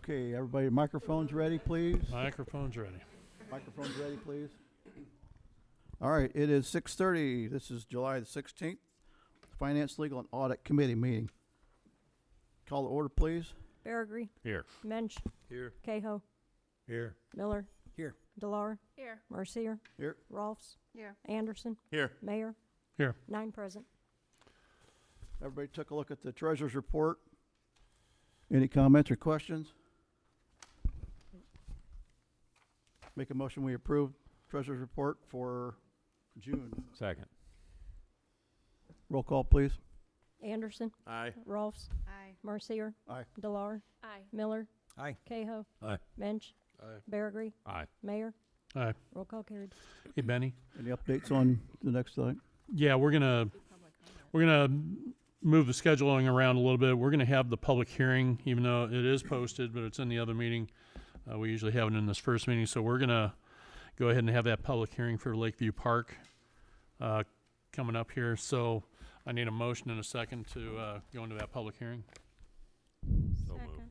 Okay, everybody, microphones ready, please? Microphone's ready. Microphones ready, please? All right, it is 6:30. This is July the 16th. Finance, Legal, and Audit Committee meeting. Call to order, please. Berrigree. Here. Mensch. Here. Cahill. Here. Miller. Here. Delar. Here. Mercier. Here. Rolfs. Here. Anderson. Here. Mayor. Here. 9 present. Everybody took a look at the treasurer's report. Any comments or questions? Make a motion, we approve treasurer's report for June. Second. Roll call, please. Anderson. Aye. Rolfs. Aye. Mercier. Aye. Delar. Aye. Miller. Aye. Cahill. Aye. Mensch. Aye. Berrigree. Aye. Mayor. Aye. Roll call carried. Hey, Benny. Any updates on the next thing? Yeah, we're gonna move the scheduling around a little bit. We're gonna have the public hearing, even though it is posted, but it's in the other meeting. We usually have it in this first meeting, so we're gonna go ahead and have that public hearing for Lakeview Park coming up here. So I need a motion and a second to go into that public hearing. Second.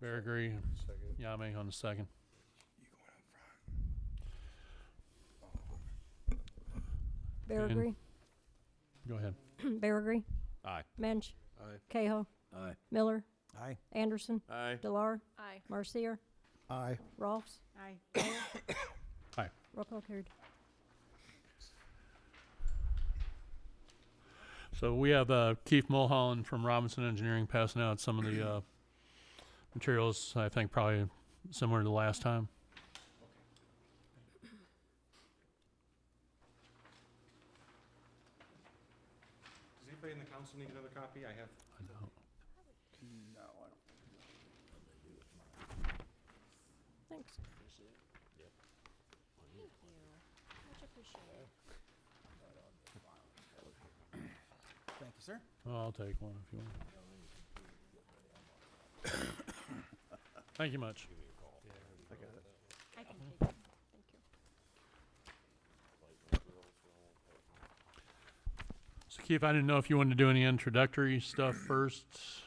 Berrigree, Yame on the second. Berrigree. Go ahead. Berrigree. Aye. Mensch. Aye. Cahill. Aye. Miller. Aye. Anderson. Aye. Delar. Aye. Mercier. Aye. Rolfs. Aye. Aye. Roll call carried. So we have Keith Mulholland from Robinson Engineering passing out some of the materials, I think probably similar to last time. Does anybody in the council need another copy? I have. I don't. No, I don't. Thanks. Thank you, sir. Oh, I'll take one if you want. Thank you much. I got it. I can take it. Thank you. So Keith, I didn't know if you wanted to do any introductory stuff first,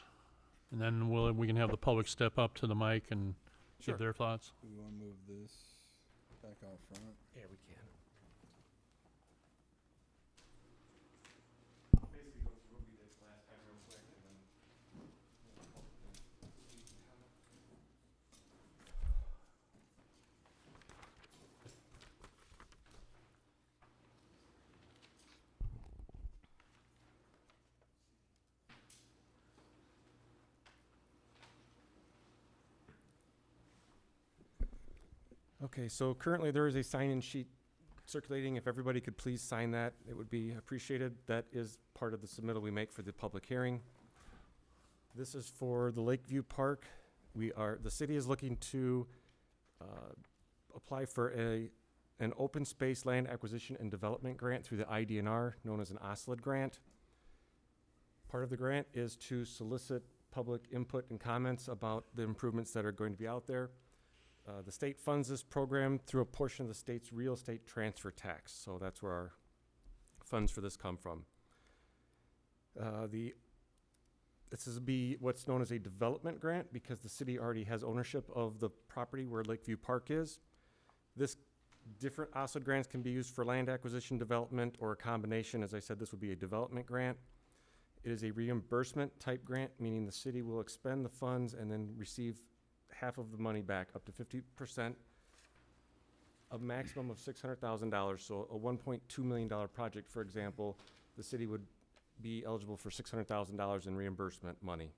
and then we can have the public step up to the mic and Sure. give their thoughts. Do we want to move this back out front? Yeah, we can. Basically, go through what we did last time real quick, and then. Okay, so currently there is a sign-in sheet circulating. If everybody could please sign that, it would be appreciated. That is part of the submittal we make for the public hearing. This is for the Lakeview Park. The city is looking to apply for an open space land acquisition and development grant through the IDNR, known as an OSLID grant. Part of the grant is to solicit public input and comments about the improvements that are going to be out there. The state funds this program through a portion of the state's real estate transfer tax, so that's where our funds for this come from. This is what's known as a development grant because the city already has ownership of the property where Lakeview Park is. This different OSLID grants can be used for land acquisition development or a combination. As I said, this would be a development grant. It is a reimbursement type grant, meaning the city will expend the funds and then receive half of the money back, up to 50%, a maximum of $600,000. So a $1.2 million project, for example, the city would be eligible for $600,000 in reimbursement money.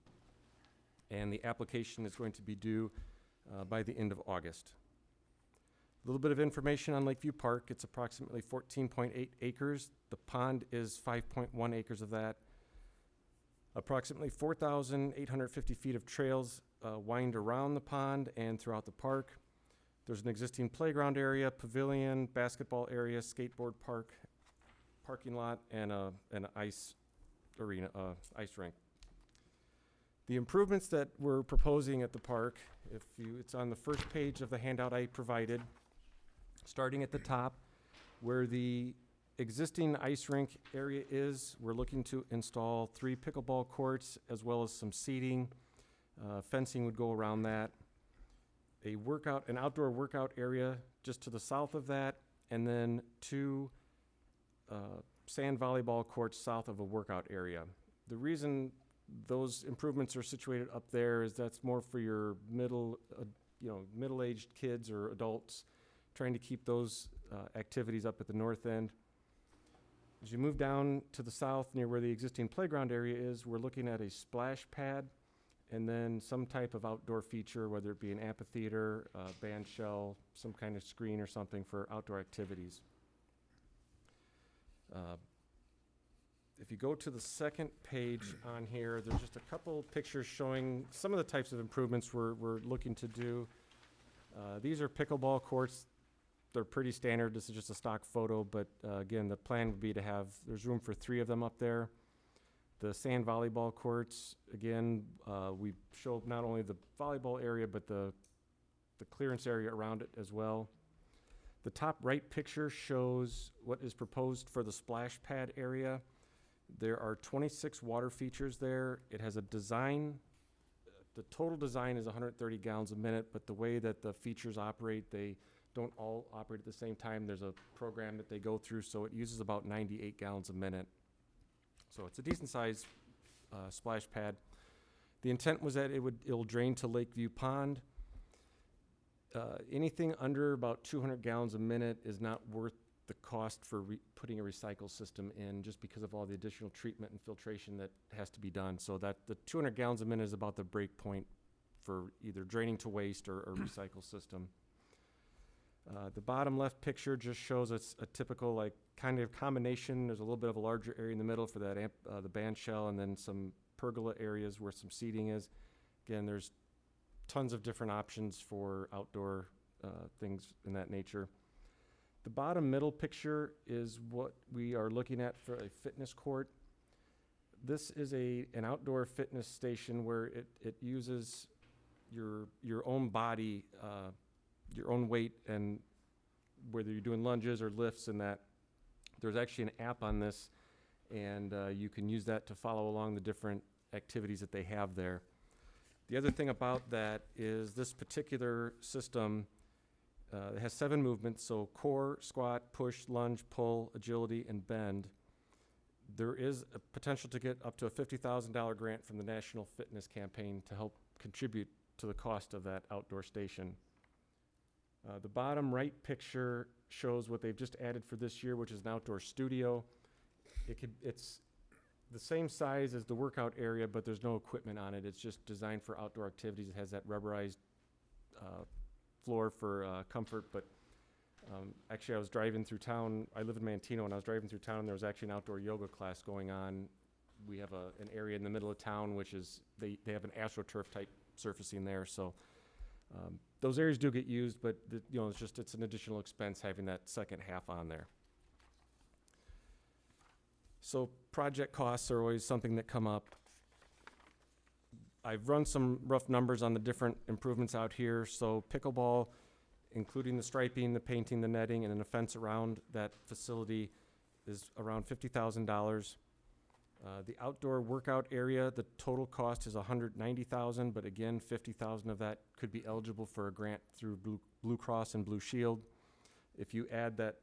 And the application is going to be due by the end of August. A little bit of information on Lakeview Park. It's approximately 14.8 acres. The pond is 5.1 acres of that. Approximately 4,850 feet of trails wind around the pond and throughout the park. There's an existing playground area, pavilion, basketball area, skateboard park, parking lot, and an ice arena, ice rink. The improvements that we're proposing at the park, it's on the first page of the handout I provided, starting at the top where the existing ice rink area is. We're looking to install 3 pickleball courts as well as some seating, Fencing would go around that. An outdoor workout area just to the south of that, and then 2 sand volleyball courts south of a workout area. The reason those improvements are situated up there is that's more for your middle-aged kids or adults, trying to keep those activities up at the north end. As you move down to the south near where the existing playground area is, we're looking at a splash pad and then some type of outdoor feature, whether it be an amphitheater, band shell, some kind of screen or something for outdoor activities. If you go to the second page on here, there's just a couple pictures showing some of the types of improvements we're looking to do. These are pickleball courts. They're pretty standard. This is just a stock photo, but again, the plan would be to have, there's room for 3 of them up there. The sand volleyball courts, again, we show not only the volleyball area, but the clearance area around it as well. The top right picture shows what is proposed for the splash pad area. There are 26 water features there. It has a design, the total design is 130 gallons a minute, but the way that the features operate, they don't all operate at the same time. There's a program that they go through, so it uses about 98 gallons a minute. So it's a decent sized splash pad. The intent was that it'll drain to Lakeview Pond. Anything under about 200 gallons a minute is not worth the cost for putting a recycle system in, just because of all the additional treatment and filtration that has to be done. So that the 200 gallons a minute is about the break point for either draining to waste or a recycle system. The bottom left picture just shows us a typical kind of combination. There's a little bit of a larger area in the middle for that the band shell, and then some pergola areas where some seating is. Again, there's tons of different options for outdoor things in that nature. The bottom middle picture is what we are looking at for a fitness court. This is an outdoor fitness station where it uses your own body, your own weight, and whether you're doing lunges or lifts and that. There's actually an app on this, and you can use that to follow along the different activities that they have there. The other thing about that is this particular system it has 7 movements, so core, squat, push, lunge, pull, agility, and bend. There is a potential to get up to a $50,000 grant from the National Fitness Campaign to help contribute to the cost of that outdoor station. The bottom right picture shows what they've just added for this year, which is an outdoor studio. It's the same size as the workout area, but there's no equipment on it. It's just designed for outdoor activities. It has that rubberized floor for comfort, but actually I was driving through town. I live in Manteno, and I was driving through town, and there was actually an outdoor yoga class going on. We have an area in the middle of town, which is, they have an AstroTurf type surfacing there, so those areas do get used, but it's an additional expense having that second half on there. So project costs are always something that come up. I've run some rough numbers on the different improvements out here. So pickleball, including the striping, the painting, the netting, and then a fence around that facility, is around $50,000. The outdoor workout area, the total cost is $190,000, but again, $50,000 of that could be eligible for a grant through Blue Cross and Blue Shield. If you add that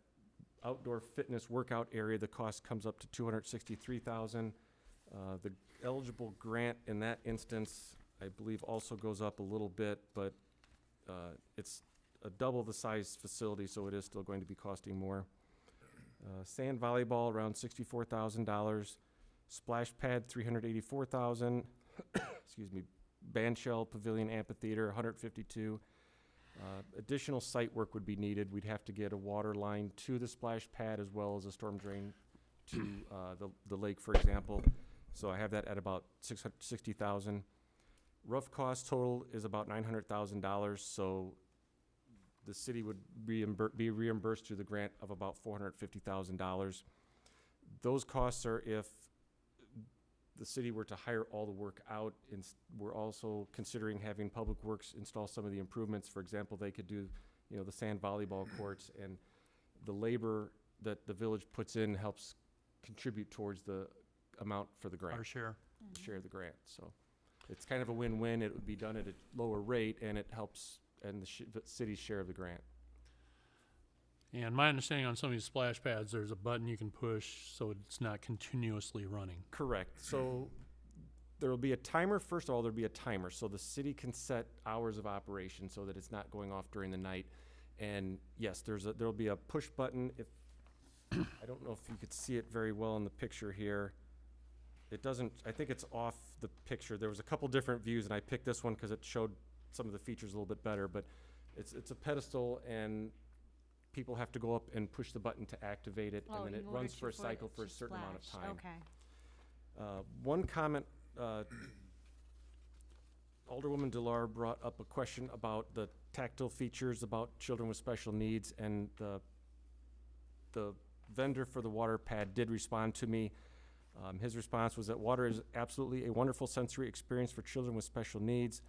outdoor fitness workout area, the cost comes up to $263,000. The eligible grant in that instance, I believe, also goes up a little bit, but it's a double the size facility, so it is still going to be costing more. Sand volleyball, around $64,000. Splash pad, $384,000. Excuse me. Band shell, pavilion, amphitheater, $152,000. Additional site work would be needed. We'd have to get a water line to the splash pad as well as a storm drain to the lake, for example. So I have that at about $660,000. Rough cost total is about $900,000. So the city would be reimbursed through the grant of about $450,000. Those costs are if the city were to hire all the work out. We're also considering having Public Works install some of the improvements. For example, they could do, the sand volleyball courts, and the labor that the village puts in helps contribute towards the amount for the grant. Our share. Share the grant. So it's kind of a win-win. It would be done at a lower rate, and it helps and the city's share of the grant. And my understanding on some of these splash pads, there's a button you can push so it's not continuously running. Correct. So there will be a timer. First of all, there'll be a timer. So the city can set hours of operation so that it's not going off during the night. And yes, there'll be a push button. If I don't know if you could see it very well in the picture here. It doesn't, I think it's off the picture. There was a couple different views, and I picked this one because it showed some of the features a little bit better, but it's a pedestal, and people have to go up and push the button to activate it, and then it runs for a cycle for a certain amount of time. Okay. One comment, Alderwoman Delar brought up a question about the tactile features about children with special needs, and the vendor for the water pad did respond to me. His response was that water is absolutely a wonderful sensory experience for children with special needs.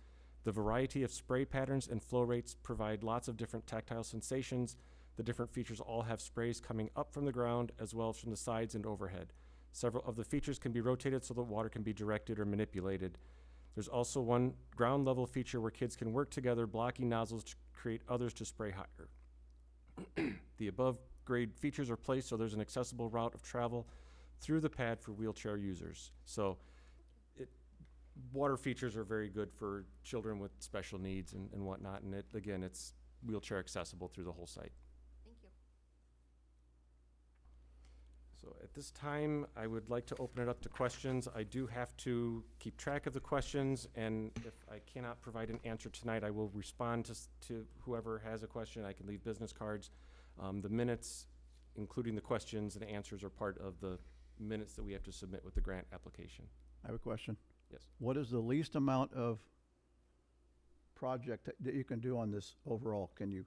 The variety of spray patterns and flow rates provide lots of different tactile sensations. The different features all have sprays coming up from the ground as well as from the sides and overhead. Several of the features can be rotated so the water can be directed or manipulated. There's also one ground level feature where kids can work together, blocking nozzles to create others to spray higher. The above grade features are placed so there's an accessible route of travel through the pad for wheelchair users. So water features are very good for children with special needs and whatnot, and again, it's wheelchair accessible through the whole site. Thank you. So at this time, I would like to open it up to questions. I do have to keep track of the questions, and if I cannot provide an answer tonight, I will respond to whoever has a question. I can leave business cards. The minutes, including the questions and answers, are part of the minutes that we have to submit with the grant application. I have a question. Yes. What is the least amount of project that you can do on this overall? Can you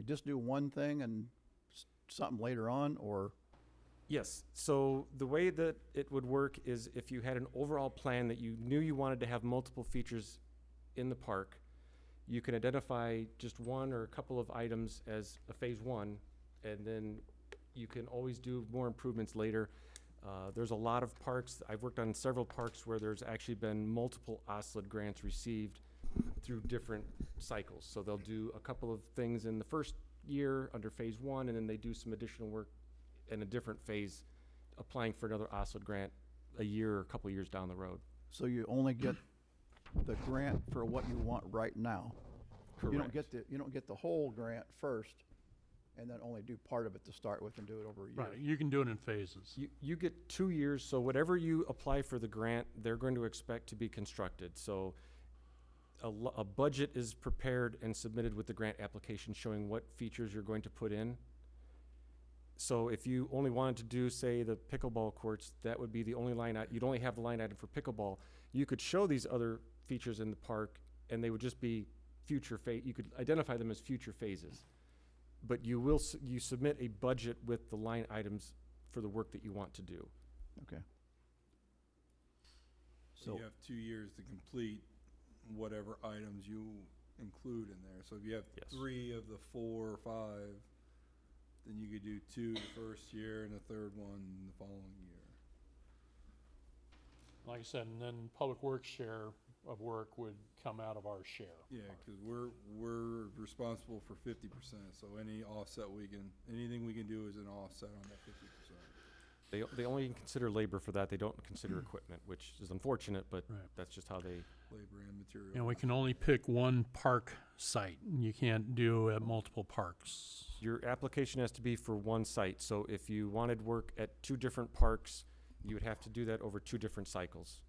just do one thing and something later on, or? Yes, so the way that it would work is if you had an overall plan that you knew you wanted to have multiple features in the park, you can identify just one or a couple of items as a phase one, and then you can always do more improvements later. There's a lot of parks. I've worked on several parks where there's actually been multiple OSLID grants received through different cycles. So they'll do a couple of things in the first year under phase one, and then they do some additional work in a different phase, applying for another OSLID grant a year or a couple years down the road. So you only get the grant for what you want right now. Correct. You don't get the whole grant first, and then only do part of it to start with and do it over a year. Right, you can do it in phases. You get 2 years, so whatever you apply for the grant, they're going to expect to be constructed. So a budget is prepared and submitted with the grant application showing what features you're going to put in. So if you only wanted to do, say, the pickleball courts, that would be the only line item. You'd only have the line item for pickleball. You could show these other features in the park, and they would just be future you could identify them as future phases. But you submit a budget with the line items for the work that you want to do. Okay. So you have 2 years to complete whatever items you include in there. So if you have Yes. 3 of the 4 or 5, then you could do 2 the first year and the third one the following year. Like I said, and then Public Works share of work would come out of our share. Yeah, because we're responsible for 50%. So anything we can do is an offset on that 50%. They only consider labor for that. They don't consider equipment, which is unfortunate, but Right. that's just how they. Labor and material. And we can only pick one park site. You can't do at multiple parks. Your application has to be for one site. So if you wanted work at 2 different parks, you would have to do that over 2 different cycles.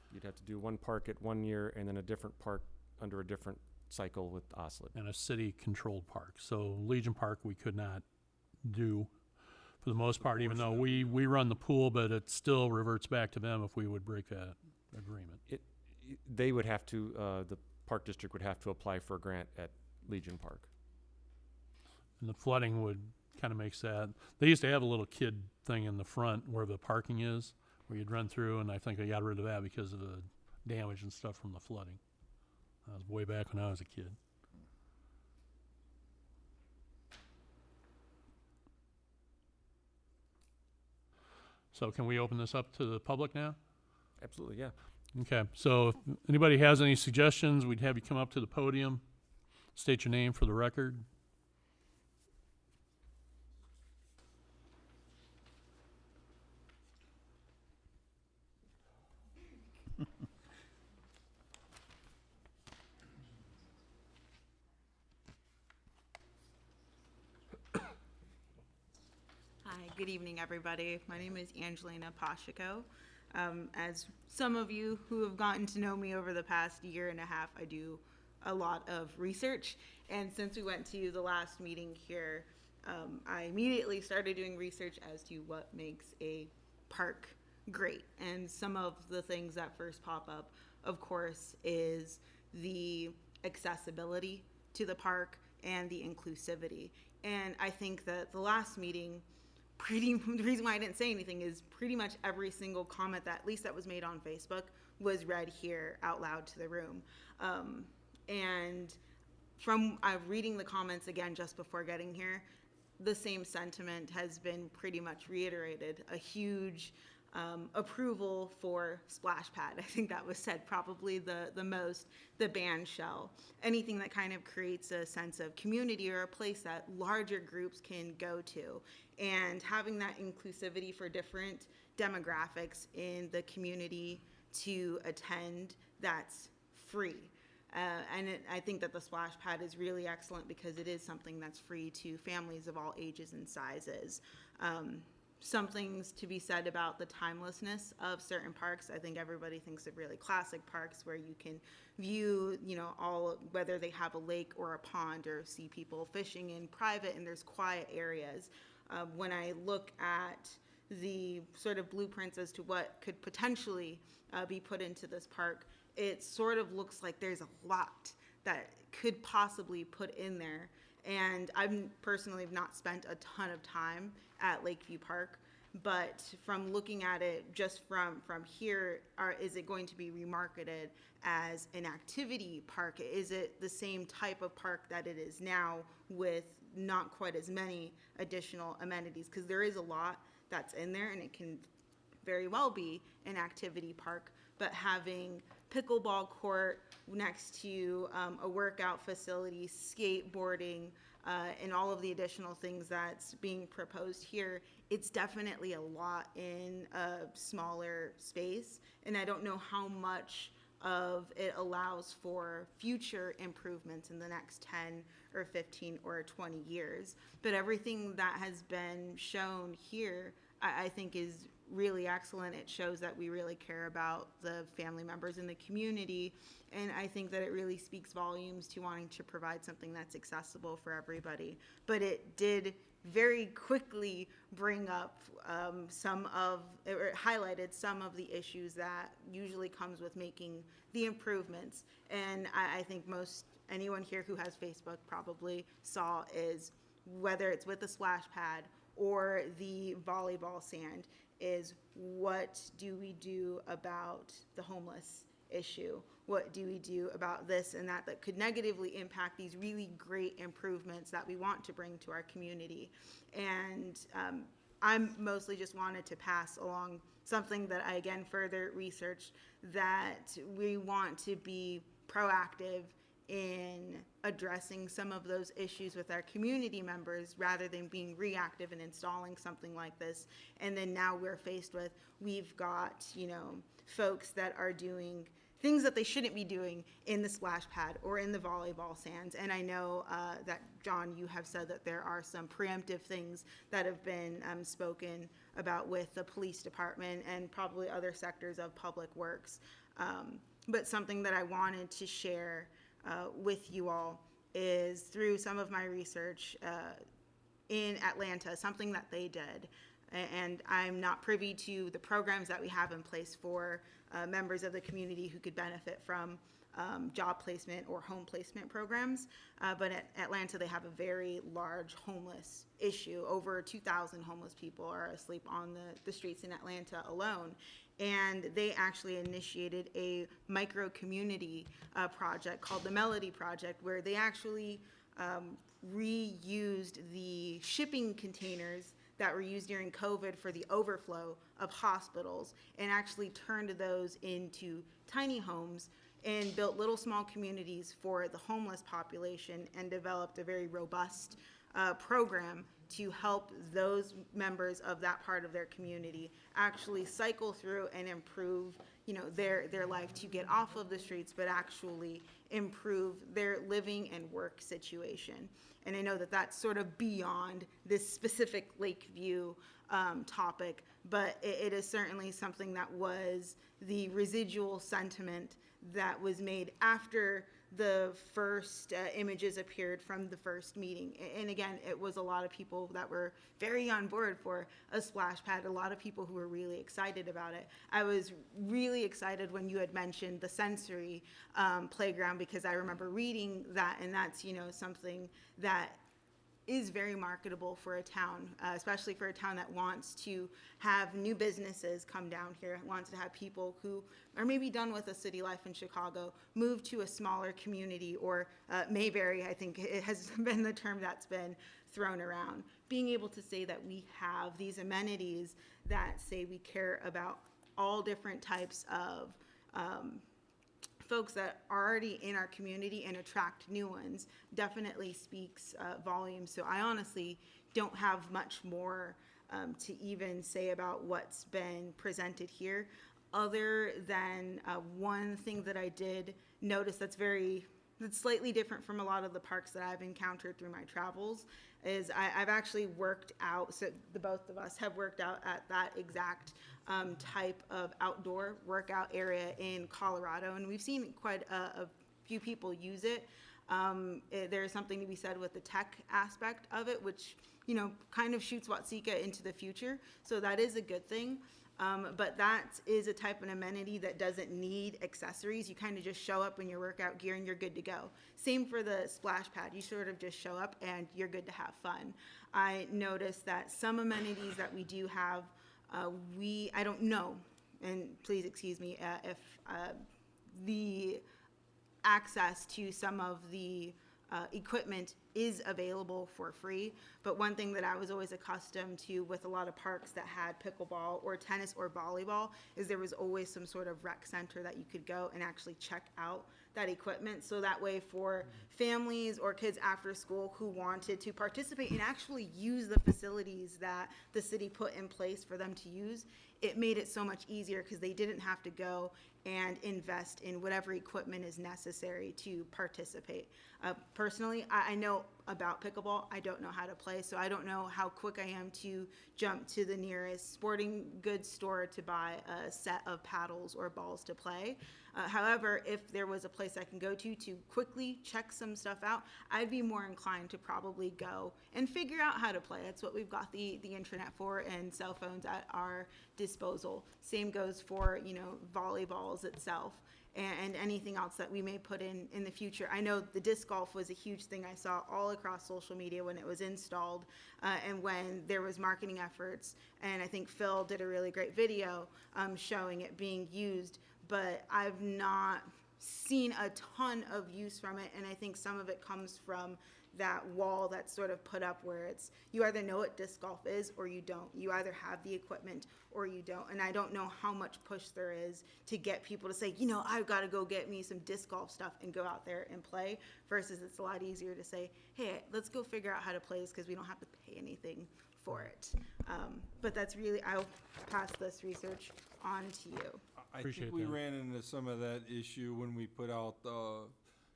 You'd have to do one park at 1 year and then a different park under a different cycle with OSLID. And a city-controlled park. So Legion Park, we could not do for the most part, even though we run the pool, but it still reverts back to them if we would break that agreement. They would have to, the park district would have to apply for a grant at Legion Park. And the flooding would kind of makes that. They used to have a little kid thing in the front where the parking is, where you'd run through, and I think they got rid of that because of the damage and stuff from the flooding. That was way back when I was a kid. So can we open this up to the public now? Absolutely, yeah. Okay, so if anybody has any suggestions, we'd have you come up to the podium, state your name for the record. Hi, good evening, everybody. My name is Angelina Pacheco. As some of you who have gotten to know me over the past year and a half, I do a lot of research. And since we went to the last meeting here, I immediately started doing research as to what makes a park great. And some of the things that first pop up, of course, is the accessibility to the park and the inclusivity. And I think that the last meeting, the reason why I didn't say anything is pretty much every single comment that, at least that was made on Facebook, was read here out loud to the room. And from reading the comments again just before getting here, the same sentiment has been pretty much reiterated. A huge approval for splash pad. I think that was said probably the most, the band shell. Anything that kind of creates a sense of community or a place that larger groups can go to. And having that inclusivity for different demographics in the community to attend, that's free. I think that the splash pad is really excellent because it is something that's free to families of all ages and sizes. Some things to be said about the timelessness of certain parks. I think everybody thinks of really classic parks where you can view, all, whether they have a lake or a pond, or see people fishing in private and there's quiet areas. When I look at the sort of blueprints as to what could potentially be put into this park, it sort of looks like there's a lot that could possibly put in there. And I've personally not spent a ton of time at Lakeview Park, but from looking at it just from here, is it going to be remarketed as an activity park? Is it the same type of park that it is now with not quite as many additional amenities? Because there is a lot that's in there, and it can very well be an activity park, but having pickleball court next to a workout facility, skateboarding, and all of the additional things that's being proposed here, it's definitely a lot in a smaller space. And I don't know how much of it allows for future improvements in the next 10 or 15 or 20 years. But everything that has been shown here, I think is really excellent. It shows that we really care about the family members in the community, and I think that it really speaks volumes to wanting to provide something that's accessible for everybody. But it did very quickly bring up it highlighted some of the issues that usually comes with making the improvements. And I think anyone here who has Facebook probably saw is, whether it's with the splash pad or the volleyball sand, is what do we do about the homeless issue? What do we do about this and that could negatively impact these really great improvements that we want to bring to our community? And I'm mostly just wanted to pass along something that I, again, further researched, that we want to be proactive in addressing some of those issues with our community members rather than being reactive and installing something like this. And then now we're faced with, we've got, folks that are doing things that they shouldn't be doing in the splash pad or in the volleyball sands. And I know that, John, you have said that there are some preemptive things that have been spoken about with the police department and probably other sectors of public works. But something that I wanted to share with you all is, through some of my research in Atlanta, something that they did, and I'm not privy to the programs that we have in place for members of the community who could benefit from job placement or home placement programs, but at Atlanta they have a very large homeless issue. Over 2,000 homeless people are asleep on the streets in Atlanta alone. And they actually initiated a micro community project called the Melody Project, where they actually reused the shipping containers that were used during COVID for the overflow of hospitals and actually turned those into tiny homes and built little small communities for the homeless population and developed a very robust program to help those members of that part of their community actually cycle through and improve, their life to get off of the streets, but actually improve their living and work situation. And I know that that's sort of beyond this specific Lakeview topic, but it is certainly something that was the residual sentiment that was made after the first images appeared from the first meeting. And again, it was a lot of people that were very on board for a splash pad, a lot of people who were really excited about it. I was really excited when you had mentioned the sensory playground, because I remember reading that, and that's, something that is very marketable for a town, especially for a town that wants to have new businesses come down here, wants to have people who are maybe done with a city life in Chicago, move to a smaller community, or Mayberry, I think it has been the term that's been thrown around. Being able to say that we have these amenities that say we care about all different types of folks that are already in our community and attract new ones definitely speaks volumes. So I honestly don't have much more to even say about what's been presented here, other than one thing that I did notice that's slightly different from a lot of the parks that I've encountered through my travels, is I've actually worked out, so the both of us have worked out at that exact type of outdoor workout area in Colorado, and we've seen quite a few people use it. There's something to be said with the tech aspect of it, which, kind of shoots Watseka into the future, so that is a good thing. But that is a type of amenity that doesn't need accessories. You kind of just show up in your workout gear and you're good to go. Same for the splash pad. You sort of just show up and you're good to have fun. I noticed that some amenities that we do have, I don't know, and please excuse me if the access to some of the equipment is available for free, but one thing that I was always accustomed to with a lot of parks that had pickleball or tennis or volleyball is there was always some sort of rec center that you could go and actually check out that equipment, so that way for families or kids after school who wanted to participate and actually use the facilities that the city put in place for them to use, it made it so much easier because they didn't have to go and invest in whatever equipment is necessary to participate. Personally, I know about pickleball. I don't know how to play, so I don't know how quick I am to jump to the nearest sporting goods store to buy a set of paddles or balls to play. However, if there was a place I can go to quickly check some stuff out, I'd be more inclined to probably go and figure out how to play. That's what we've got the internet for and cell phones at our disposal. Same goes for, volleyballs itself and anything else that we may put in the future. I know the disc golf was a huge thing I saw all across social media when it was installed and when there was marketing efforts, and I think Phil did a really great video showing it being used, but I've not seen a ton of use from it, and I think some of it comes from that wall that's sort of put up where it's, you either know what disc golf is or you don't. You either have the equipment or you don't. And I don't know how much push there is to get people to say, I've got to go get me some disc golf stuff and go out there and play, versus it's a lot easier to say, hey, let's go figure out how to play this because we don't have to pay anything for it. But that's really, I'll pass this research on to you. I Appreciate think we that. ran into some of that issue when we put out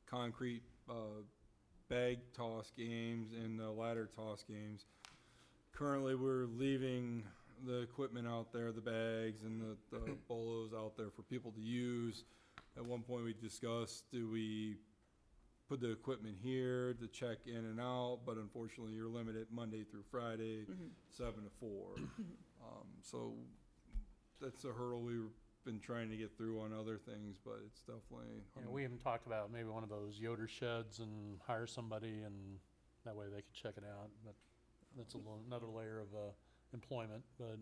concrete bag toss games and the ladder toss games. Currently, we're leaving the equipment out there, the bags and the bolos out there for people to use. At one point, we discussed, do we put the equipment here to check in and out? But unfortunately, you're limited Monday through Friday, 7 to 4. So that's a hurdle we've been trying to get through on other things, but it's definitely. We haven't talked about maybe one of those Yoder sheds and hire somebody, and that way they could check it out. But that's another layer of employment, but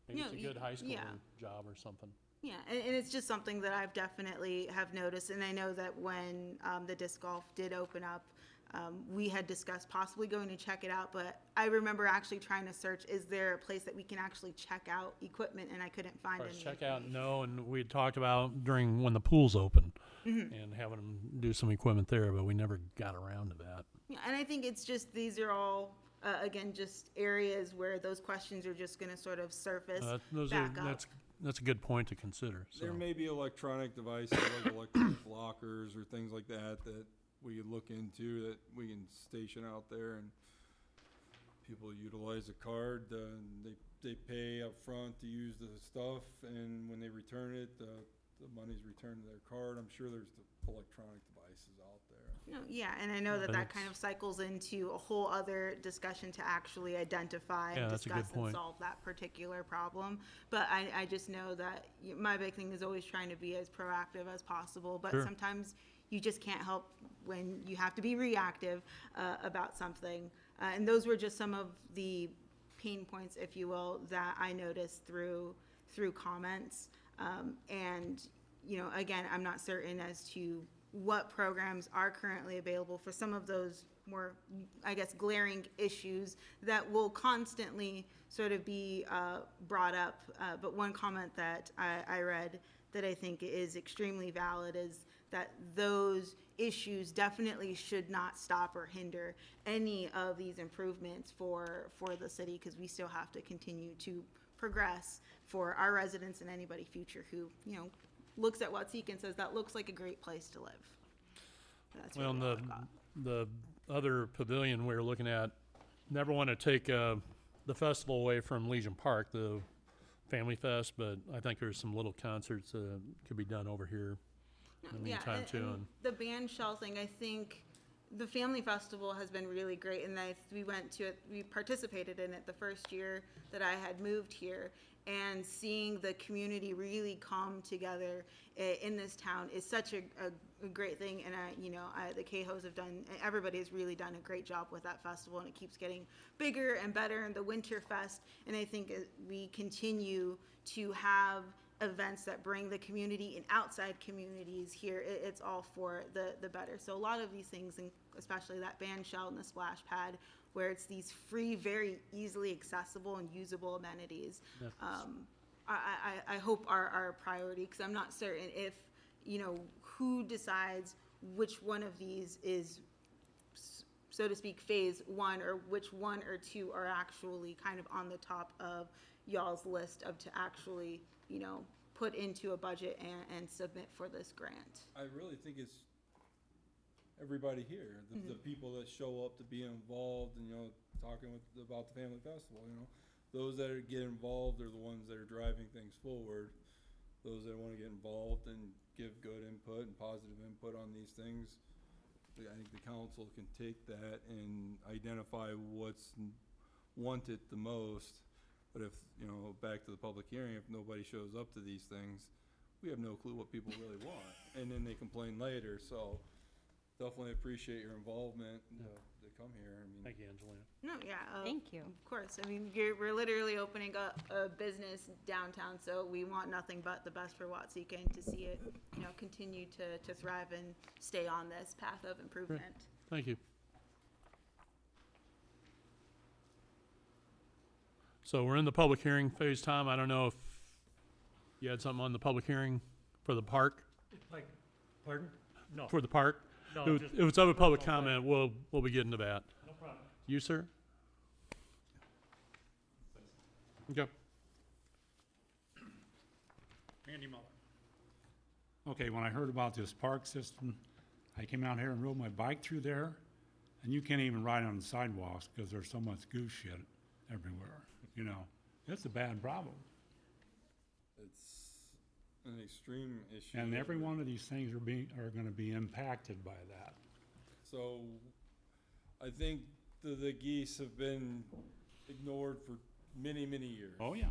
maybe it's a good high school job or something. Yeah, and it's just something that I've definitely have noticed, and I know that when the disc golf did open up We had discussed possibly going to check it out, but I remember actually trying to search, is there a place that we can actually check out equipment, and I couldn't find Or any. check out, no, and we had talked about during when the pool's open and having them do some equipment there, but we never got around to that. Yeah, and I think it's just, these are all, again, just areas where those questions are just gonna sort of surface back up. That's a good point to consider, so. There may be electronic devices like electronic lockers or things like that that we could look into, that we can station out there, and people utilize a card, and they pay up front to use the stuff, and when they return it, the money's returned to their card. I'm sure there's the electronic devices out there. No, yeah, and I know that but that kind of cycles into a whole other discussion to actually identify Yeah, and that's a good discuss and point. solve that particular problem. But I just know that my big thing is always trying to be as proactive as possible, but Sure. sometimes you just can't help when you have to be reactive about something. And those were just some of the pain points, if you will, that I noticed through comments. And, again, I'm not certain as to what programs are currently available for some of those more, I guess, glaring issues that will constantly sort of be brought up. But one comment that I read that I think is extremely valid is that those issues definitely should not stop or hinder any of these improvements for the city, because we still have to continue to progress for our residents and anybody future who, looks at Watseka and says, that looks like a great place to live. That's Well, really all I've got. the other pavilion we were looking at, never want to take the festival away from Legion Park, the Family Fest, but I think there's some little concerts could be done over here in the Yeah, meantime too. and the band shell thing, I think the Family Festival has been really great, and we went to it, we participated in it the first year that I had moved here, and seeing the community really come together in this town is such a great thing. And the Cahos have done, everybody has really done a great job with that festival, and it keeps getting bigger and better. And the Winter Fest, and I think we continue to have events that bring the community and outside communities here. It's all for the better. So a lot of these things, and especially that band shell and the splash pad, where it's these free, very easily accessible and usable amenities, I hope are a priority, because I'm not certain if, who decides which one of these is, so to speak, phase one, or which one or two are actually kind of on the top of y'all's list of to actually, put into a budget and submit for this grant. I really think it's everybody here, the people that show up to be involved, and talking about the Family Festival. Those that get involved are the ones that are driving things forward. Those that want to get involved and give good input and positive input on these things, I think the council can take that and identify what's wanted the most. But if, back to the public hearing, if nobody shows up to these things, we have no clue what people really want, and then they complain later. So definitely appreciate your involvement to come here. Thank you, Angelina. No, yeah. Thank you. Of course. I mean, we're literally opening up a business downtown, so we want nothing but the best for Watseka, and to see it, continue to thrive and stay on this path of improvement. Thank you. So we're in the public hearing phase, Tom. I don't know if you had something on the public hearing for the park? Pardon? No. For the park? No, If it's other public comment, we'll be getting to that. No problem. You, sir? Okay. Andy Muller. Okay, when I heard about this park system, I came out here and rode my bike through there, and you can't even ride on the sidewalks because there's so much goose shit everywhere. It's a bad problem. It's an extreme issue. And every one of these things are going to be impacted by that. So I think the geese have been ignored for many, many years. Oh, yeah.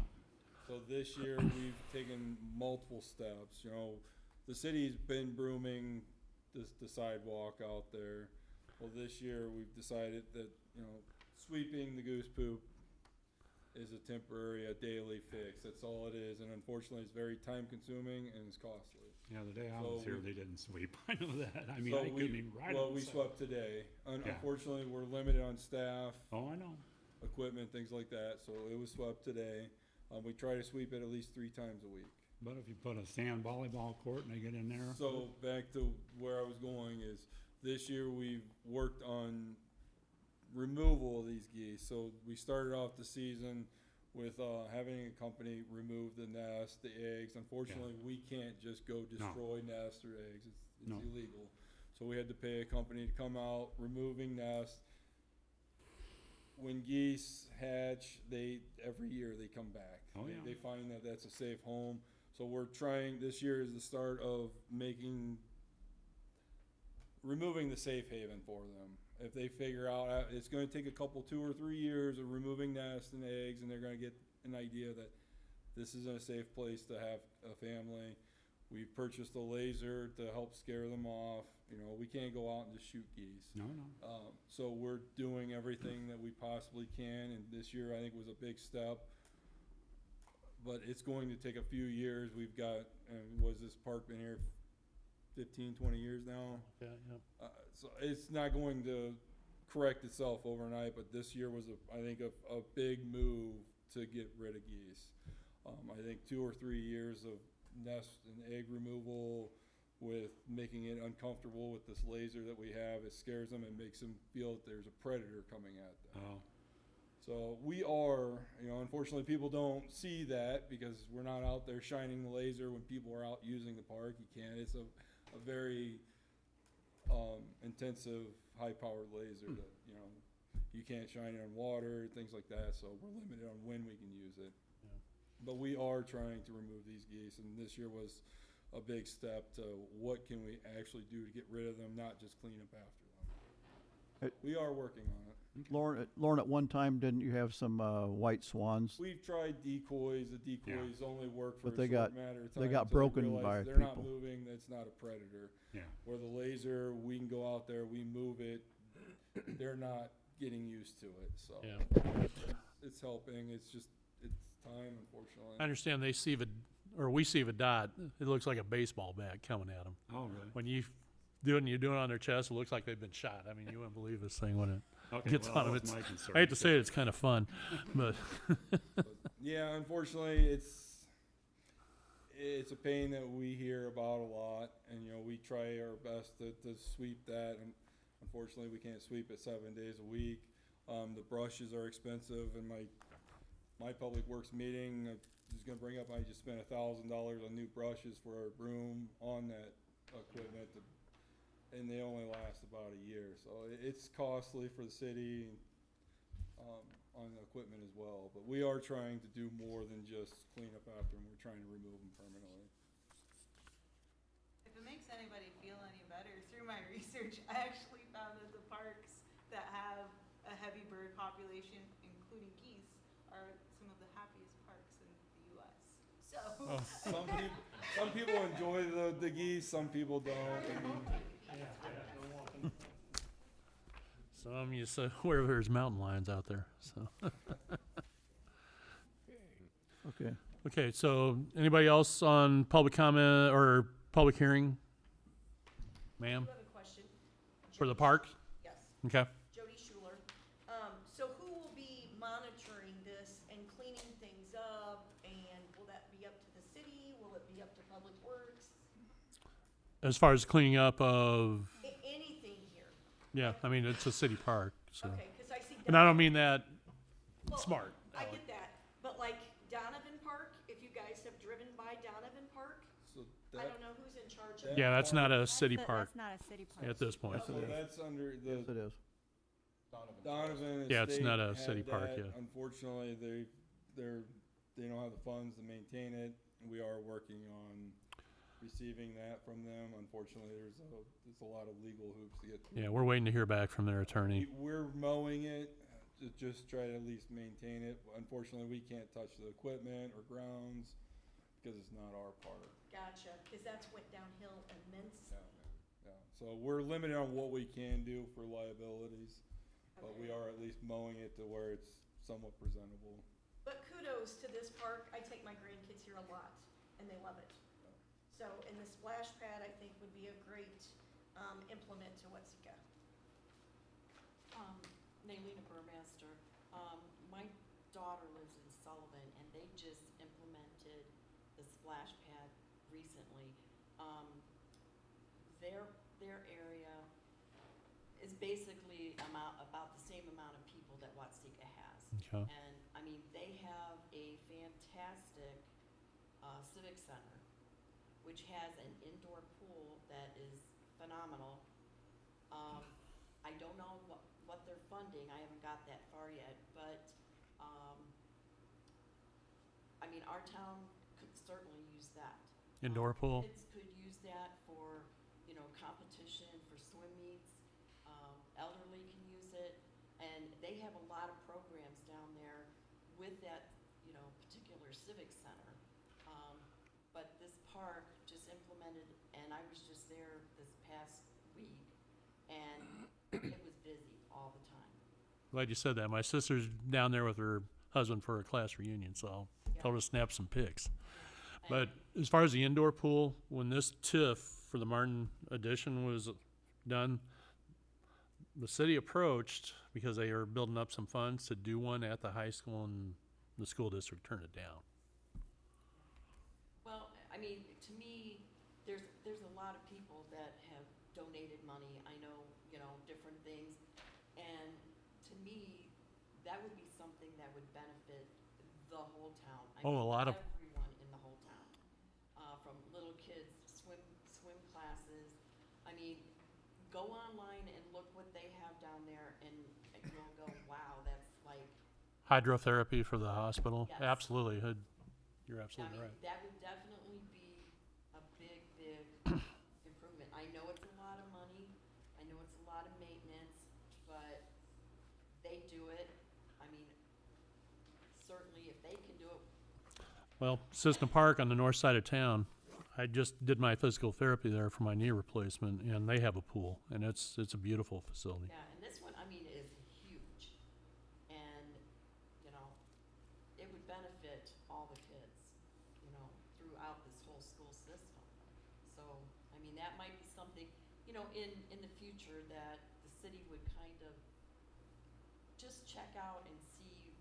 So this year we've taken multiple steps. The city's been brooming the sidewalk out there. Well, this year we've decided that, sweeping the goose poop is a temporary, a daily fix. That's all it is. And unfortunately, it's very time consuming and it's costly. Yeah, the day I So was here, we- they didn't sweep. I know that. I mean, So I couldn't even ride well, on we the side. swept today. Yeah. Unfortunately, we're limited on staff, Oh, I know. equipment, things like that. So it was swept today. We try to sweep it at least 3 times a week. But if you put a sand volleyball court and they get in there, So back to where I was going is this year we've worked on removal of these geese. So we started off the season with having a company remove the nest, the eggs. Unfortunately, we can't just go destroy nests or eggs. It's No. illegal. So we had to pay a company to come out, removing nests. When geese hatch, every year they come back. Oh, yeah. They find that that's a safe home. So we're trying, this year is the start of removing the safe haven for them. If they figure out, it's gonna take a couple, 2 or 3 years of removing nests and eggs, and they're gonna get an idea that this is a safe place to have a family. We've purchased a laser to help scare them off. You know, we can't go out and just shoot geese. no. So we're doing everything that we possibly can, and this year I think was a big step. But it's going to take a few years. We've got, was this park been here 15, 20 years now? Yeah, yeah. So it's not going to correct itself overnight, but this year was, I think, a big move to get rid of geese. I think 2 or 3 years of nest and egg removal with making it uncomfortable with this laser that we have. It scares them and makes them feel that there's a predator coming at them. Oh, So we are, unfortunately people don't see that because we're not out there shining the laser when people are out using the park. You can't. It's a very intensive, high-powered laser that, you can't shine it on water, things like that. So we're limited on when we can use it. Yeah. But we are trying to remove these geese, and this year was a big step to what can we actually do to get rid of them, not just clean up after them. We are working on it. Lauren, at one time, didn't you have some white swans? We've tried decoys. The decoys only work for But a they short got- matter of they time. got until broken realize by they're not people. moving. That's not a predator. yeah. Where the laser, we can go out there, we move it. They're not getting used to it, so Yeah. it's helping. It's time, unfortunately. I understand we see a dot. It looks like a baseball bat coming at them. Oh, really? When you do it on their chest, it looks like they've been shot. I mean, you wouldn't believe this thing when it Okay, gets well, on them. that was It's, my concern. I hate to say it, it's kind of fun, but But, yeah, unfortunately, it's a pain that we hear about a lot, and we try our best to sweep that, and unfortunately, we can't sweep it 7 days a week. The brushes are expensive, and my public works meeting, I was gonna bring up, I just spent $1,000 on new brushes for our broom on that equipment, and they only last about a year, so it's costly for the city, on the equipment as well. But we are trying to do more than just clean up after them. We're trying to remove them permanently. If it makes anybody feel any better, through my research, I actually found that the parks that have a heavy bird population, including geese, are some of the happiest parks in the U.S. So, Some people enjoy the geese, some people don't. I mean, some you say where there's mountain lions out there. So Okay. okay, so anybody else on public comment or public hearing, ma'am, I have a question. for the Jody park? Yes, Okay. Jody Schuler. So who will be monitoring this and cleaning things up? And will that be up to the city? Will it be up to Public Works? As far as cleaning up of, Anything here? yeah, I mean it's a city park, so. Okay, because I see. And I don't mean that Well, smart. I get that, but like Donovan Park, if you guys have driven by Donovan Park, so I that, don't know who's in charge of that it. Yeah, that's not a That's city the- park That's not a city park. at this point. so that's under Yes, it the is. Donovan Yeah, it's Estate not a had city park, that. yeah. Unfortunately, they don't have the funds to maintain it. We are working on receiving that from them. Unfortunately, there's a lot of legal hoops to get through. Yeah, we're waiting to hear back from their attorney. We're mowing it to just try to at least maintain it. Unfortunately, we can't touch the equipment or grounds because it's not our park. Gotcha, because that's went downhill immense. Yeah. So we're limited on what we can do for liabilities, but we Okay. are at least mowing it to where it's somewhat presentable. But kudos to this park. I take my grandkids here a lot, and they love it. So, and the splash pad, I think, would be a great implement to Watsika. Naylena Burmaster. My daughter lives in Sullivan, and they just implemented the splash pad recently. Their area is basically about the same amount of people that Watsika has. Okay. And, I mean, they have a fantastic civic center, which has an indoor pool that is phenomenal. I don't know what they're funding, I haven't got that far yet, but, I mean, our town could certainly use that. Indoor pool? Kids could use that for, competition, for swim meets. Elderly can use it, and they have a lot of programs down there with that, particular civic center. But this park just implemented, and I was just there this past week, and it was busy all the time. Glad you said that. My sister's down there with her husband for a class reunion, so I'll tell her to snap some pics. But as far as the indoor pool, when this TIF for the Martin addition was done, the city approached because they are building up some funds to do one at the high school, and the school district turned it down. Well, I mean, to me, there's a lot of people that have donated money. I know, different things. And to me, that would be something that would benefit the whole town. A lot of everyone in the whole town. From little kids, swim classes. I mean, go online and look what they have down there, and you'll go, wow, that's like. hydrotherapy for the hospital. Yes. Absolutely. You're absolutely I mean, right. that would definitely be a big improvement. I know it's a lot of money, I know it's a lot of maintenance, but they do it. I mean, certainly if they can do it. Well, System Park on the north side of town, I just did my physical therapy there for my knee replacement, and they have a pool, and it's a beautiful facility. Yeah, and this one, I mean, is huge. And, it would benefit all the kids, throughout this whole school system. So, I mean, that might be something, in the future that the city would kind of just check out and see,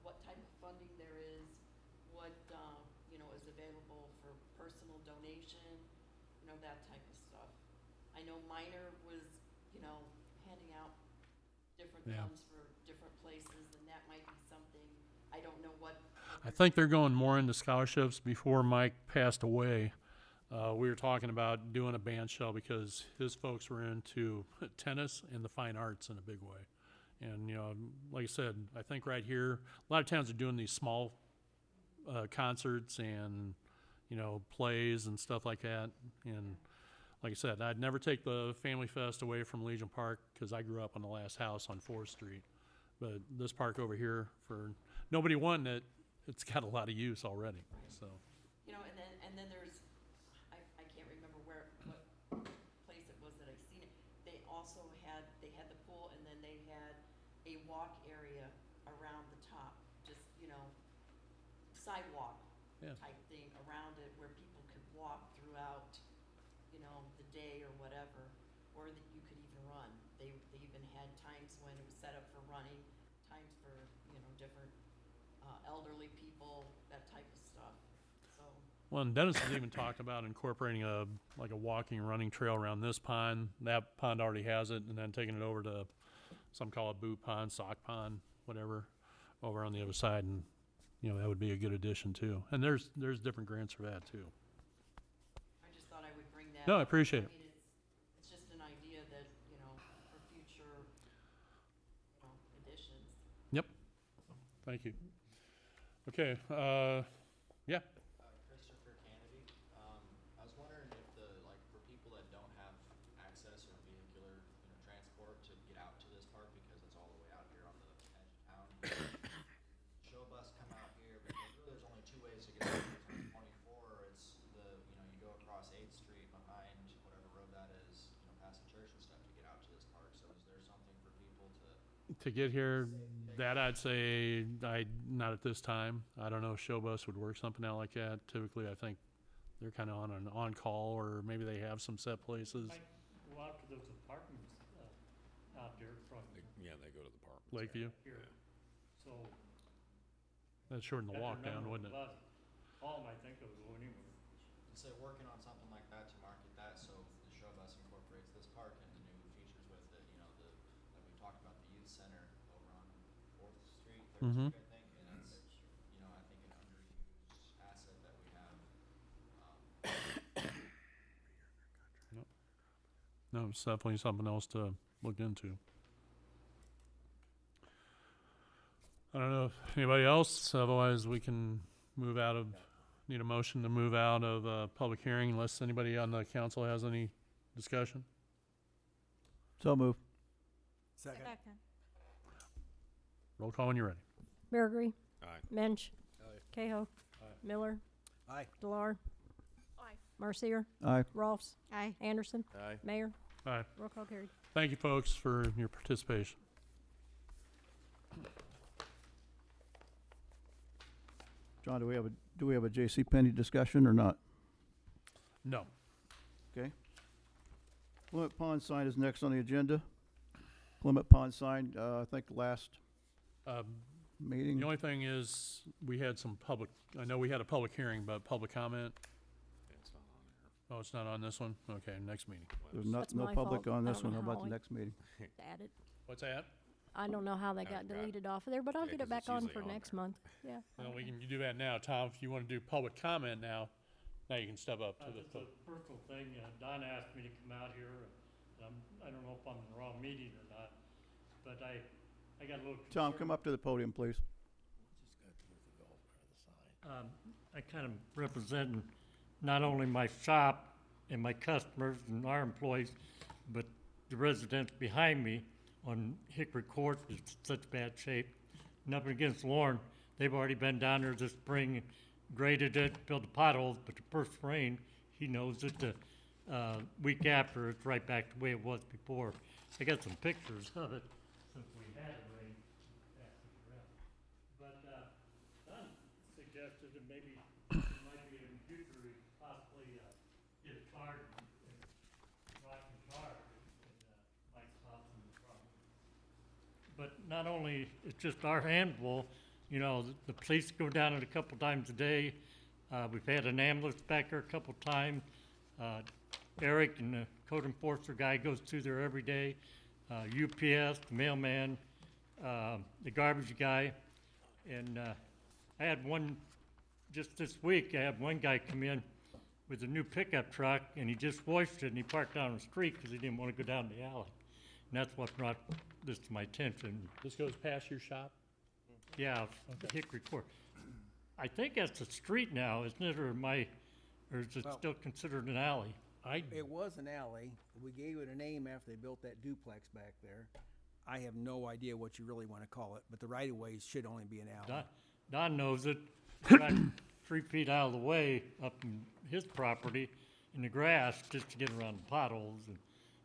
what type of funding there is, what, is available for personal donation, that type of stuff. I know Minor was, handing out different funds for different places, and that might be something, I don't know what. I think they're going more into scholarships. Before Mike passed away, we were talking about doing a band shell because his folks were into tennis and the fine arts in a big way. And, like I said, I think right here, a lot of towns are doing these small concerts and, plays and stuff like that. And like I said, I'd never take the Family Fest away from Legion Park because I grew up on the last house on 4th Street. But this park over here, for nobody wanting it, it's got a lot of use already, so. And then there's, I can't remember what place it was that I seen it. They also had the pool, and then they had a walk area around the top, just, sidewalk type thing around it where people could walk throughout, the day or whatever, or that you could even run. They even had times when it was set up for running, times for, different elderly people, that type of stuff, so. Well, and Dennis has even talked about incorporating a walking, running trail around this pond. That pond already has it, and then taking it over to, some call it boot pond, sock pond, whatever, over on the other side, and, that would be a good addition too. And there's different grants for that too. I just thought I would bring that. No, I up. appreciate it. I mean, it's just an idea that, for future, additions. Yep. Thank you. Okay, yeah. Christopher Kennedy. I was wondering if for people that don't have access or vehicular, transport to get out to this park because it's all the way out here on the edge of town. Show bus come out here, but really there's only two ways to get out. It's on 24. It's you go across 8th Street behind whatever road that is, past the church and stuff to get out to this park. So is there something for people to To get here, say That I'd say, not at this time. I don't know if show bus would work something out like that. Typically, I think they're kind of on an on-call, or maybe they have some set places. Might go out to those apartments, out there from Yeah, they go to the park. Lakeview. here, so. That'd shorten the that walk their down, number wouldn't it? was buzzing. Paul might think it'll go anywhere. So working on something like that to market that, so the show bus incorporates this park and the new features with it, you know, like we talked about the youth center over on 4th Street, 3rd Mhm. Street, I think, and it's, you know, I think an underused asset that we have. No, it's definitely something else to look into. I don't know if anybody else, otherwise we can move out of, need a motion to move out of public hearing unless anybody on the council has any discussion. So move. Second. Roll call when you're ready. Biragre. Aye. Mensch. Aye. Cahill. Miller. Aye. Delar. Aye. Marcia. Aye. Rolfs. Aye. Anderson. Aye. Mayor. Aye. Roll call carried. Thank you, folks, for your participation. John, do we have a J.C. Penney discussion or not? No. Okay. Plymouth Pond sign is next on the agenda. Plymouth Pond sign, I think last meeting. The only thing is, we had some public, I know we had a public hearing, but public comment. It's not on there. Oh, it's not on this one? Okay, next meeting. There's That's no my public fault. on I this don't one. How know about how the I- next meeting? Added. What's that? I don't know how they got Haven't got it. deleted off of there, but I'll Yeah, get it 'cause back it's on usually for on next there. month. Yeah. Well, we can do that now. Tom, if you want to do public comment now you can step up to the. Just a personal thing, Don asked me to come out here, I don't know if I'm in the wrong meeting or not, but I got a little concerned. Tom, come up to the podium, please. I kind of representing not only my shop and my customers and our employees, but the residents behind me on Hickory Court is such bad shape. Nothing against Lauren, they've already been down there this spring, graded it, filled the potholes, but the first rain, he knows it, the week after, it's right back the way it was before. I got some pictures of it since we had it rain. But, Don suggested that maybe it might be in the future, we possibly, get a card and rock the car and, might solve some of the problem. But not only, it's just our handful, you know, the police go down it a couple times a day. We've had an ambulance back there a couple times. Eric and the code enforcer guy goes through there every day. UPS, the mailman, the garbage guy. And, I had one, just this week, I had one guy come in with a new pickup truck, and he just washed it, and he parked down the street because he didn't want to go down the alley. And that's what brought this to my attention. This goes past your shop? Yeah, Hickory Court. I think that's a street now, isn't it, or is it Well- still considered an alley? It was an alley. We gave it a name after they built that duplex back there. I have no idea what you really want to call it, but the right-of-ways should only be an alley. Don knows it, about 3 feet out of the way up in his property in the grass just to get around the potholes,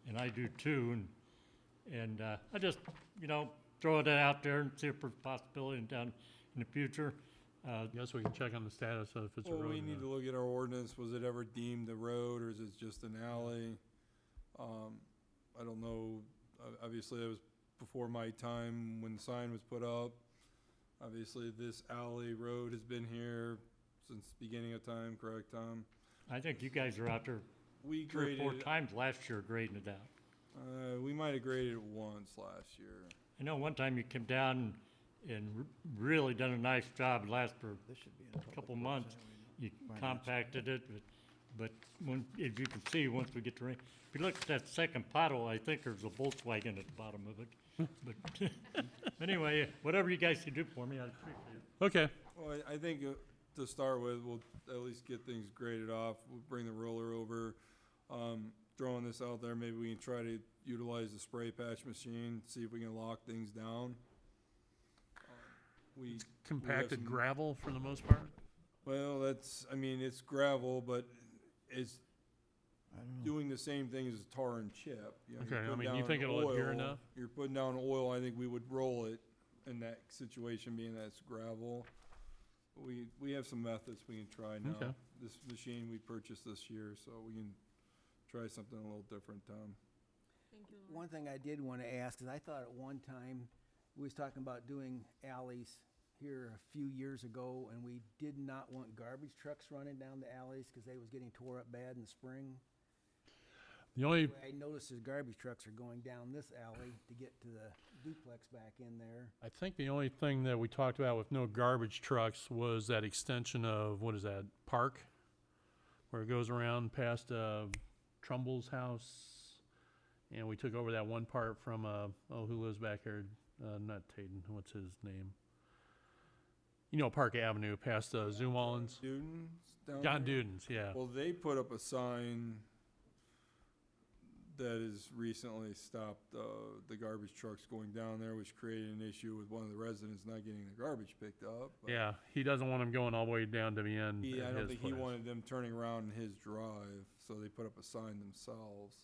and I do too. And I just, you know, throw it out there and see if there's possibility down in the future. Guess we can check on the status of if it's a Well, road. we or need not. to look at our ordinance. Was it ever deemed a road or is it just an alley? I don't know. Obviously, that was before my time when the sign was put up. Obviously, this alley road has been here since the beginning of time, correct, Tom? I think you guys are out there We 3 or graded, 4 times last year grading it out. we might have graded it once last year. I know one time you came down and really done a nice job, last for This should be in a couple months. You compacted it, but when, as you can see, once we get to rain, if you look at that second pothole, I think there's a Volkswagen at the bottom of it. But anyway, whatever you guys can do for me, I appreciate it. Okay, Well, I think to start with, we'll at least get things graded off. We'll bring the roller over. Throwing this out there, maybe we can try to utilize the spray patch machine, see if we can lock things down. We compacted some- gravel for the most part? Well, that's, I mean, it's gravel, but it's I don't know. doing the same thing as tar and chip. You know, you're Okay, I putting mean, you down think it'll adhere oil, enough? You're putting down oil, I think we would roll it in that situation, being that it's gravel, we have some methods we can try now. Okay. This machine we purchased this year, so we can try something a little different, Tom. One thing I did want to ask is I thought at one time we was talking about doing alleys here a few years ago, and we did not want garbage trucks running down the alleys because they was getting tore up bad in the spring. The only, I noticed the garbage trucks are going down this alley to get to the duplex back in there. I think the only thing that we talked about with no garbage trucks was that extension of, what is that, Park? Where it goes around past Trumbull's house. And we took over that one part from, who lives back here? Not Taden, what's his name? You know, Park Avenue past Zoom Wallens. Students down John there? Dudens, yeah. Well, they put up a sign that has recently stopped the garbage trucks going down there, which created an issue with one of the residents not getting their garbage picked up. But Yeah, he doesn't want them going all the way down to the end. I at don't his think he place. wanted them turning around in his drive, so they put up a sign themselves.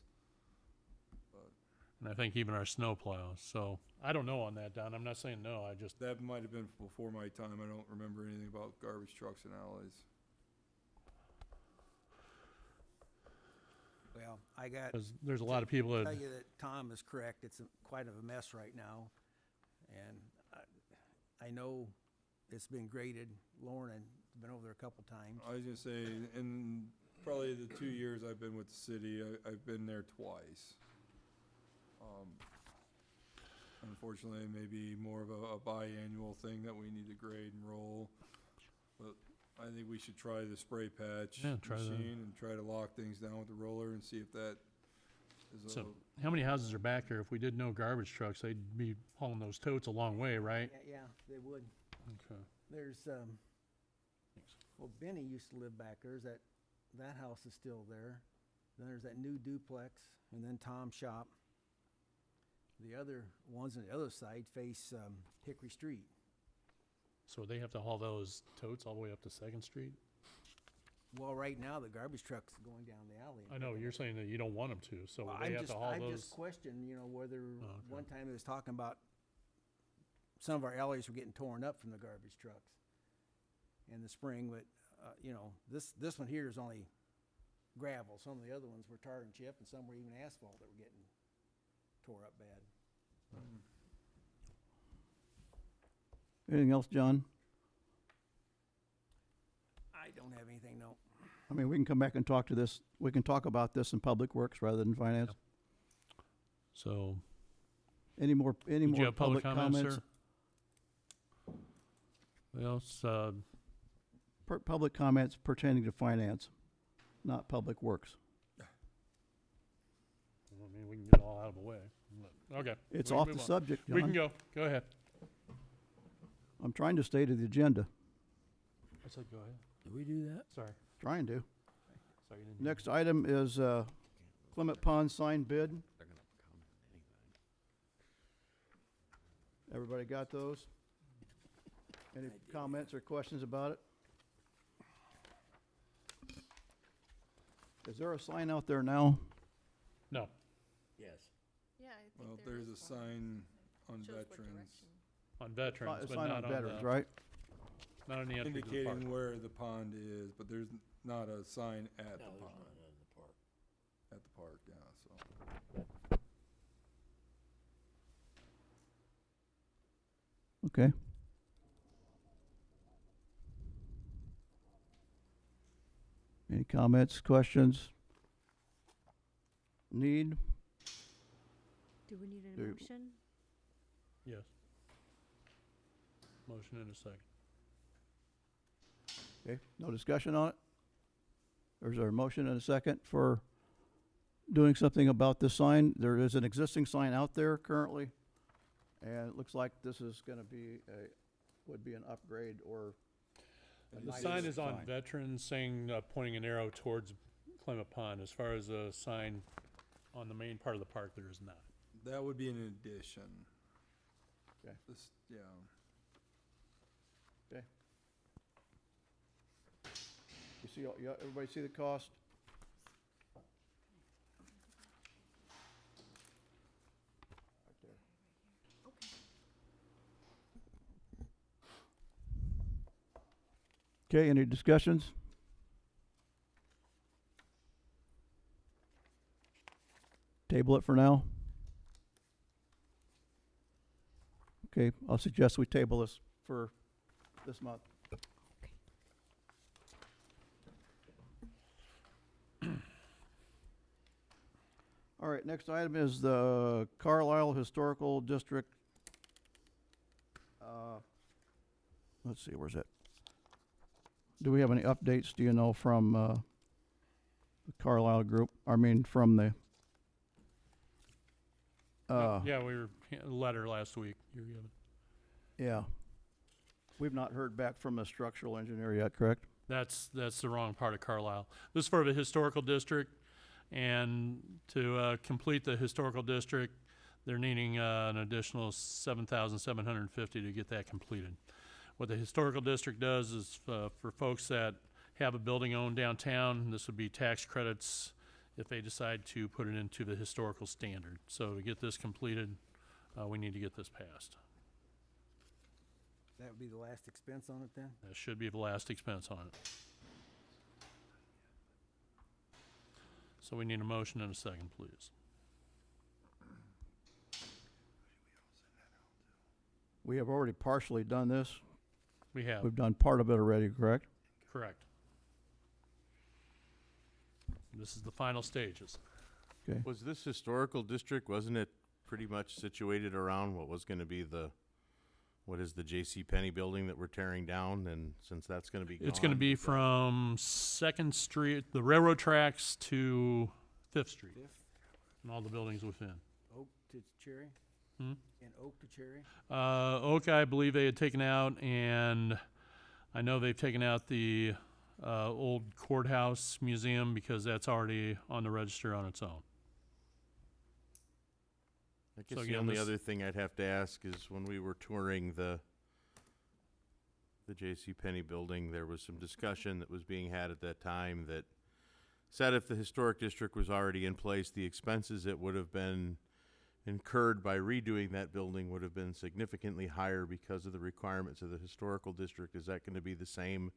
And I think even our snow plows. So I don't know on that, Don. I'm not saying no. I just, That might have been before my time. I don't remember anything about garbage trucks and alleys. Well, I got. because there's a lot of people that, Tell you that Tom is correct. It's quite of a mess right now, and I know it's been graded. Lauren has been over there a couple times. I was gonna say, in probably the 2 years I've been with the city, I've been there twice. Unfortunately, maybe more of a biannual thing that we need to grade and roll. But I think we should try the spray patch Yeah, try that. machine and try to lock things down with the roller and see if that is so how many houses are back here? If we did no garbage trucks, they'd be hauling those totes a long way, right? Yeah, they would. Okay. There's, well, Benny used to live back there. That house is still there. Then there's that new duplex, and then Tom's shop. The other ones on the other side face Hickory Street. So they have to haul those totes all the way up to 2nd Street? Well, right now, the garbage truck's going down the alley. I know, you're saying that you don't want them to, so Well, they have to haul I those. just questioned, whether okay. one time it was talking about some of our alleys were getting torn up from the garbage trucks in the spring, but, this one here is only gravel. Some of the other ones were tar and chip, and some were even asphalt that were getting tore up bad. Anything else, John? I don't have anything, no. I mean, we can come back and talk to this, we can talk about this in Public Works rather than Finance. So, Any more did you have public comments, comments? sir? Well, it's, Public comments pertaining to Finance, not Public Works. I mean, we can get it all out of the way. but- Okay. It's we can off the move on. subject, We can John. go ahead. I'm trying to stay to the agenda. I said go ahead. Did we do that? Sorry. Trying to. Sorry, you didn't. Next item is Clement Pond sign bid. They're gonna comment anything. Everybody got those? Any comments or questions about it? Is there a sign out there now? No. Yes. Yeah, I think Well, there's a sign on veterans On veterans, A but sign not on veterans, the, right? not on the entry to the park. indicating where the pond is, but there's not a sign at the No, there's pond. none in the park. At the park, yeah, so. Okay. Any comments, questions? Need? Do we need Do- a motion? Yes. Motion in a second. Okay, no discussion on it? Or is there a motion and a second for doing something about this sign? There is an existing sign out there currently, and it looks like this is gonna be would be an upgrade or a The nice sign is on sign. veterans saying, pointing an arrow towards Clement Pond. As far as a sign on the main part of the park, there is not. That would be an addition. Okay. This, yeah. Okay. You see, everybody see the cost? Right there. Okay, any discussions? Table it for now? Okay, I'll suggest we table this for this month. All right, next item is the Carlisle Historical District. Let's see, where's it? Do we have any updates, do you know, from the Carlisle group? I mean, from the Yeah, we were, a letter last week. You were given. yeah. We've not heard back from a structural engineer yet, correct? That's the wrong part of Carlisle. This is for the historical district, and to complete the historical district, they're needing an additional $7,750 to get that completed. What the historical district does is for folks that have a building owned downtown, this would be tax credits if they decide to put it into the historical standard. So to get this completed, we need to get this passed. That would be the last expense on it then? That should be the last expense on it. So we need a motion and a second, please. We have already partially done this. We have, We've done part of it already, correct? correct. This is the final stages. Okay. Was this historical district, wasn't it pretty much situated around what was gonna be what is the J.C. Penney building that we're tearing down, and since that's gonna be gone? It's gonna be from 2nd Street, the railroad tracks, to 5th Street, Fifth, and all the buildings within. Oak to Cherry? Hmm? And Oak to Cherry? Oak, I believe they had taken out, and I know they've taken out the old courthouse museum because that's already on the register on its own. I guess So the again, only this- other thing I'd have to ask is when we were touring the J.C. Penney building, there was some discussion that was being had at that time that said if the historic district was already in place, the expenses that would have been incurred by redoing that building would have been significantly higher because of the requirements of the historical district. Is that gonna be the same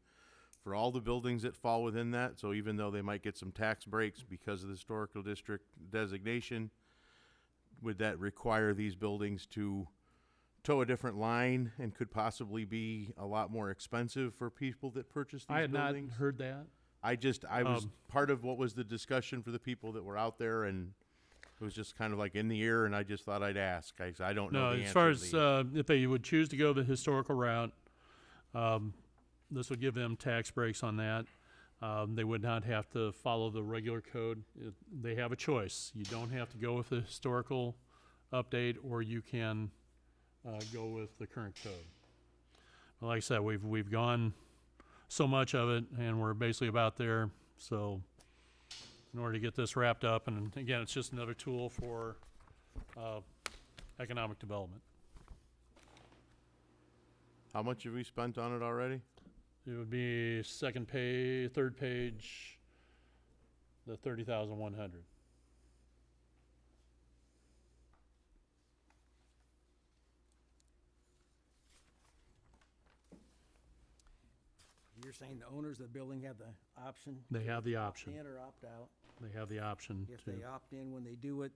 for all the buildings that fall within that? So even though they might get some tax breaks because of the historical district designation, would that require these buildings to toe a different line and could possibly be a lot more expensive for people that purchase these I had not buildings? heard that. I was Um, part of what was the discussion for the people that were out there, and it was just kind of like in the air, and I just thought I'd ask. I don't know No, the as answer far to as these. if they would choose to go the historical route, this would give them tax breaks on that. They would not have to follow the regular code. They have a choice. You don't have to go with the historical update, or you can go with the current code. But like I said, we've gone so much of it, and we're basically about there. So in order to get this wrapped up, and again, it's just another tool for economic development. How much have we spent on it already? It would be third page, the 30,100. You're saying the owners of the building have the option? They to have the opt option. in or opt out? They have the option If to. they opt in when they do it,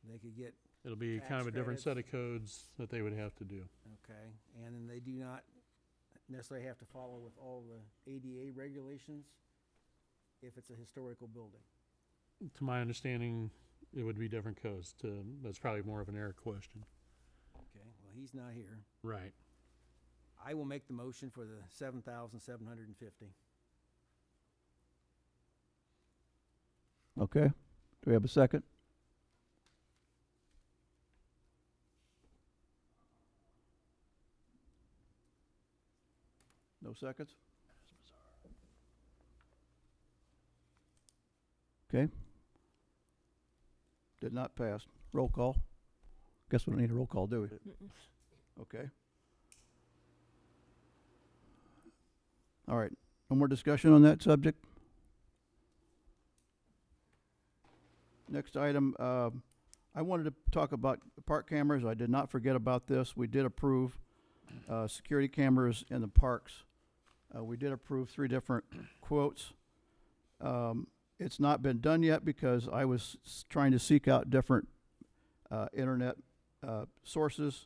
they could get, It'll be kind tax of a different set of credits. codes that they would have to do. okay, and then they do not necessarily have to follow with all the ADA regulations if it's a historical building. To my understanding, it would be different codes. That's probably more of an Eric question. Okay, well, he's not here. Right. I will make the motion for the 7,750. Okay. Do we have a second? No seconds? Okay. Did not pass. Roll call. Guess we don't need a roll call, do we? Okay. All right. No more discussion on that subject? Next item, I wanted to talk about park cameras. I did not forget about this. We did approve security cameras in the parks We did approve 3 different quotes. It's not been done yet because I was trying to seek out different internet sources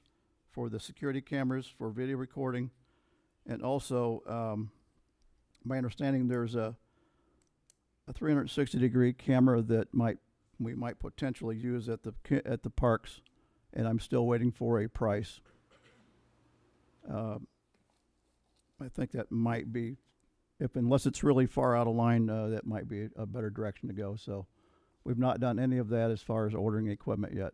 for the security cameras for video recording. And also, my understanding there's a 360-degree camera that we might potentially use at the parks, and I'm still waiting for a price. I think that might be, unless it's really far out of line, that might be a better direction to go. So we've not done any of that as far as ordering equipment yet.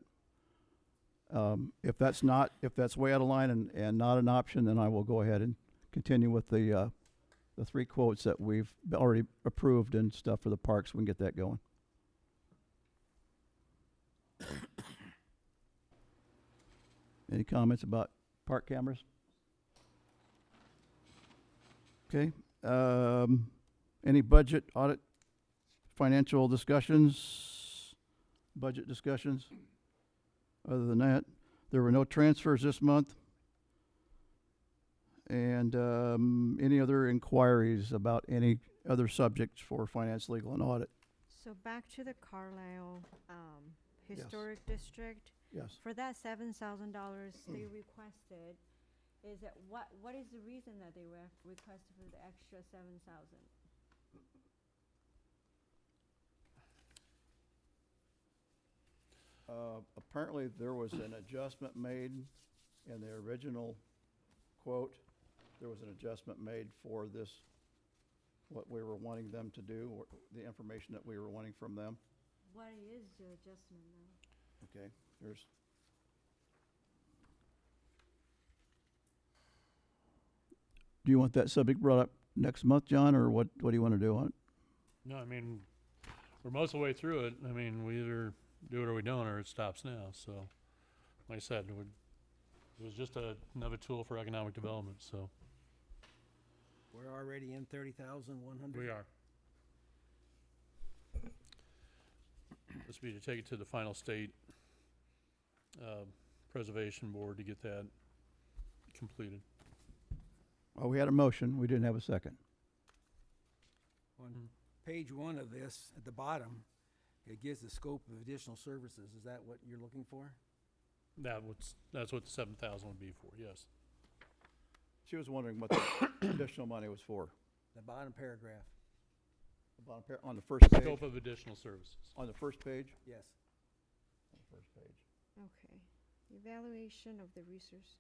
If that's way out of line and not an option, then I will go ahead and continue with the 3 quotes that we've already approved and stuff for the parks. We can get that going. Any comments about park cameras? Okay. Any budget, audit, financial discussions, budget discussions? Other than that, there were no transfers this month. And any other inquiries about any other subjects for finance, legal, and audit? So back to the Carlisle Historic District. Yes. For that $7,000 they requested, is it what is the reason that they requested for the extra 7,000? Apparently there was an adjustment made in the original quote. There was an adjustment made for this, what we were wanting them to do, or the information that we were wanting from them. What is the adjustment now? Okay, do you want that subject brought up next month, John, or what do you want to do on it? No, I mean, we're most of the way through it. I mean, we either do it or we don't, or it stops now. So, like I said, it was just another tool for economic development, so. We're already in 30,100. We are. This would be to take it to the final state preservation board to get that completed. Well, we had a motion. We didn't have a second. On page 1 of this, at the bottom, it gives the scope of additional services. Is that what you're looking for? That's what the 7,000 would be for, yes. She was wondering what the additional money was for. The bottom paragraph. The bottom on the first page? Scope of additional services. On the first page? Yes. On the first page. Okay. Evaluation of the resource.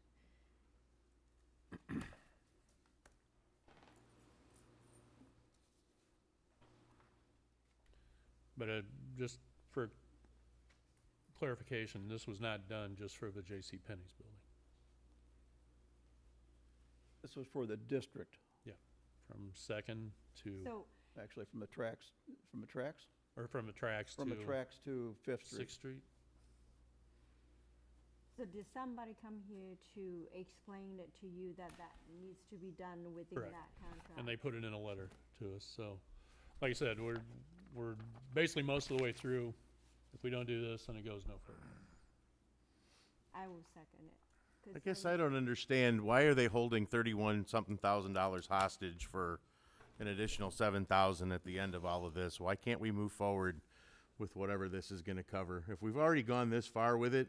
But just for clarification, this was not done just for the J.C. Penney's building. This was for the district, Yeah, from Second to, So actually, from the tracks, or from the tracks from the tracks to Fifth Street. 6th Street. So did somebody come here to explain it to you that needs to be done within Correct. that contract? And they put it in a letter to us, so, like I said, we're basically most of the way through. If we don't do this, then it goes no further. I will second it. I guess I don't understand, why are they holding $31-something thousand hostage for an additional 7,000 at the end of all of this? Why can't we move forward with whatever this is gonna cover? If we've already gone this far with it,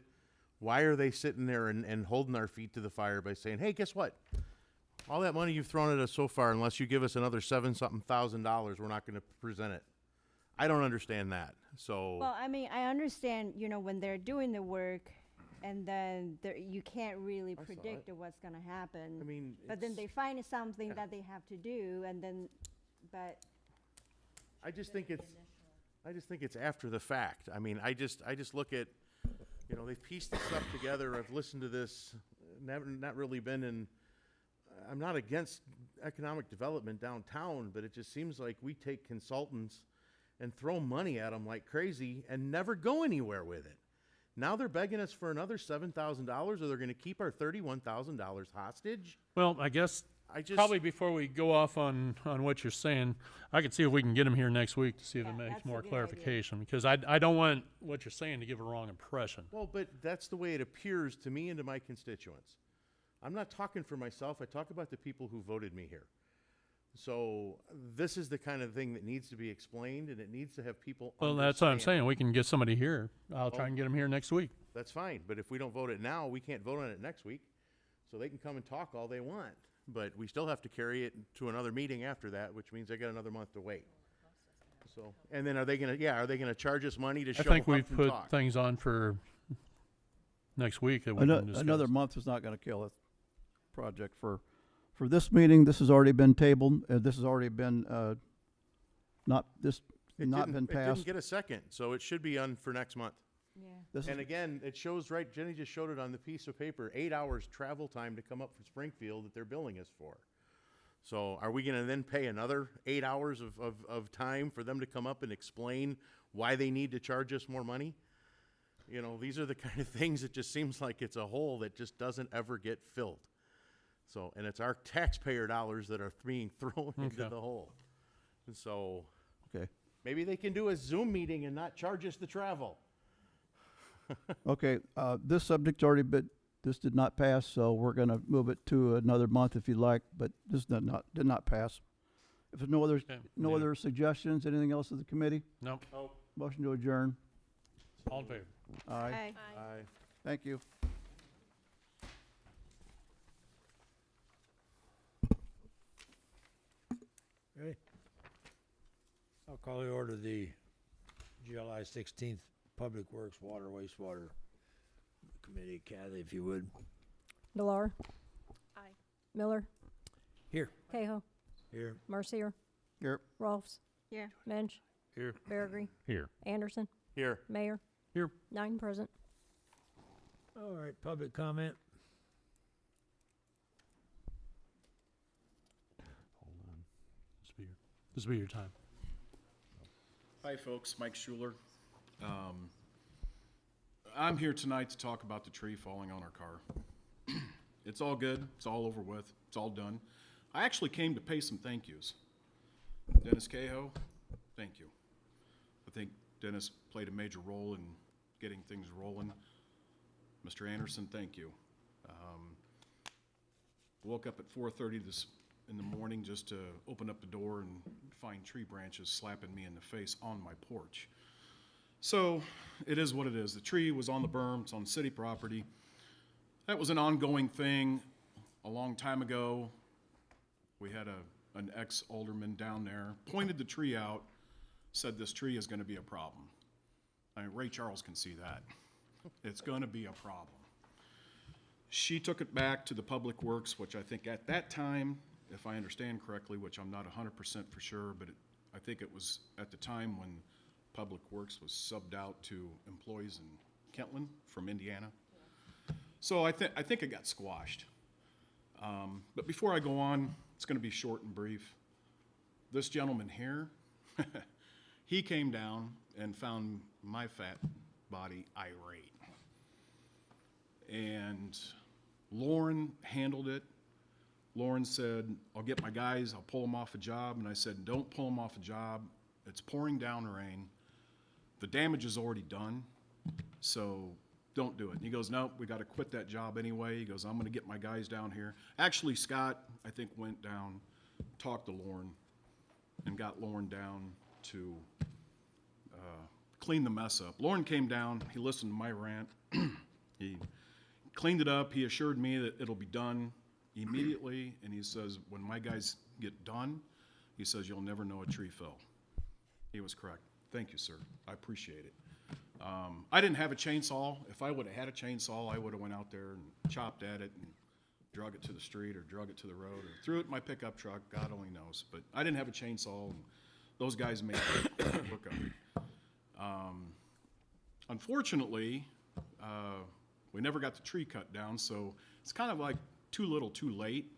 why are they sitting there and holding our feet to the fire by saying, hey, guess what? All that money you've thrown at us so far, unless you give us another $7-something thousand, we're not gonna present it. I don't understand that, so. Well, I mean, I understand, when they're doing the work, and then you can't really saw predict it. what's gonna happen. I mean, But then it's- they find something that they have to do, and then, but I just think it's after the fact. I mean, I just look at, they've pieced this stuff together. I've listened to this, not really been in, I'm not against economic development downtown, but it just seems like we take consultants and throw money at them like crazy and never go anywhere with it. Now they're begging us for another $7,000, or they're gonna keep our $31,000 hostage? Well, I guess probably before we go off on what you're saying, I could see if we can get him here next week to see if it makes that's a more good clarification, because I don't want what you're saying to give a wrong impression. Well, but that's the way it appears to me and to my constituents. I'm not talking for myself, I talk about the people who voted me here. So this is the kind of thing that needs to be explained, and it needs to have people Well, that's what I'm understand. saying. We can get somebody here. I'll try Well- and get them here next week. That's fine, but if we don't vote it now, we can't vote on it next week. So they can come and talk all they want, but we still have to carry it to another meeting after that, which means they got another month to wait. So, and then are they gonna charge us money to show I think up we've and put talk? things on for next week that we can discuss. Another month is not gonna kill a project for this meeting. This has already been tabled, this has already been, not been It passed. didn't get a second, so it should be on for next month. Yeah. This And is, again, it shows right, Jenny just showed it on the piece of paper, 8 hours travel time to come up from Springfield that they're billing us for. So are we gonna then pay another 8 hours of time for them to come up and explain why they need to charge us more money? You know, these are the kind of things that just seems like it's a hole that just doesn't ever get filled. So, and it's our taxpayer dollars that are being thrown into Okay. the hole. And so, okay, maybe they can do a Zoom meeting and not charge us the travel. okay, this subject's already been, this did not pass, so we're gonna move it to another month if you like, but this did not pass. If there's no Yeah. other suggestions, anything else of the committee? Nope. Motion to adjourn. All in favor? Aye. Aye. Thank you. Ready? I'll call the order the July 16th Public Works Water Wastewater Committee. Kathy, if you would. Delar. Aye. Miller. Here. Cahill. Here. Mercier. Here. Rolfs. Here. Mensch. Here. Bergery. Here. Anderson. Here. Mayor. Here. 9 present. All right, public comment. Hold on. This will be your time. Hi, folks. Mike Schuler. I'm here tonight to talk about the tree falling on our car. It's all good. It's all over with. It's all done. I actually came to pay some thank yous. Dennis Cahill, thank you. I think Dennis played a major role in getting things rolling. Mr. Anderson, thank you. Woke up at 4:30 in the morning just to open up the door and find tree branches slapping me in the face on my porch. So it is what it is. The tree was on the berm, it's on city property. That was an ongoing thing a long time ago. We had an ex-alderman down there, pointed the tree out, said this tree is gonna be a problem. I mean, Ray Charles can see that. It's gonna be a problem. She took it back to the Public Works, which I think at that time, if I understand correctly, which I'm not 100% for sure, but I think it was at the time when Public Works was subbed out to employees in Kentland from Indiana. So I think it got squashed. But before I go on, it's gonna be short and brief. This gentleman here, he came down and found my fat body irate. And Lauren handled it. Lauren said, I'll get my guys, I'll pull them off a job. And I said, don't pull them off a job. It's pouring down rain. The damage is already done, so don't do it. And he goes, nope, we got to quit that job anyway. He goes, I'm going to get my guys down here. Actually, Scott, I think, went down, talked to Lauren, and got Lauren down to clean the mess up. Lauren came down, he listened to my rant. He cleaned it up. He assured me that it'll be done immediately, and he says, when my guys get done, he says, you'll never know a tree fell. He was correct. Thank you, sir. I appreciate it. I didn't have a chainsaw. If I would have had a chainsaw, I would have went out there and chopped at it and drug it to the street or drug it to the road or threw it in my pickup truck. God only knows. But I didn't have a chainsaw, and those guys made work of it. Unfortunately, we never got the tree cut down, so it's kind of like too little, too late.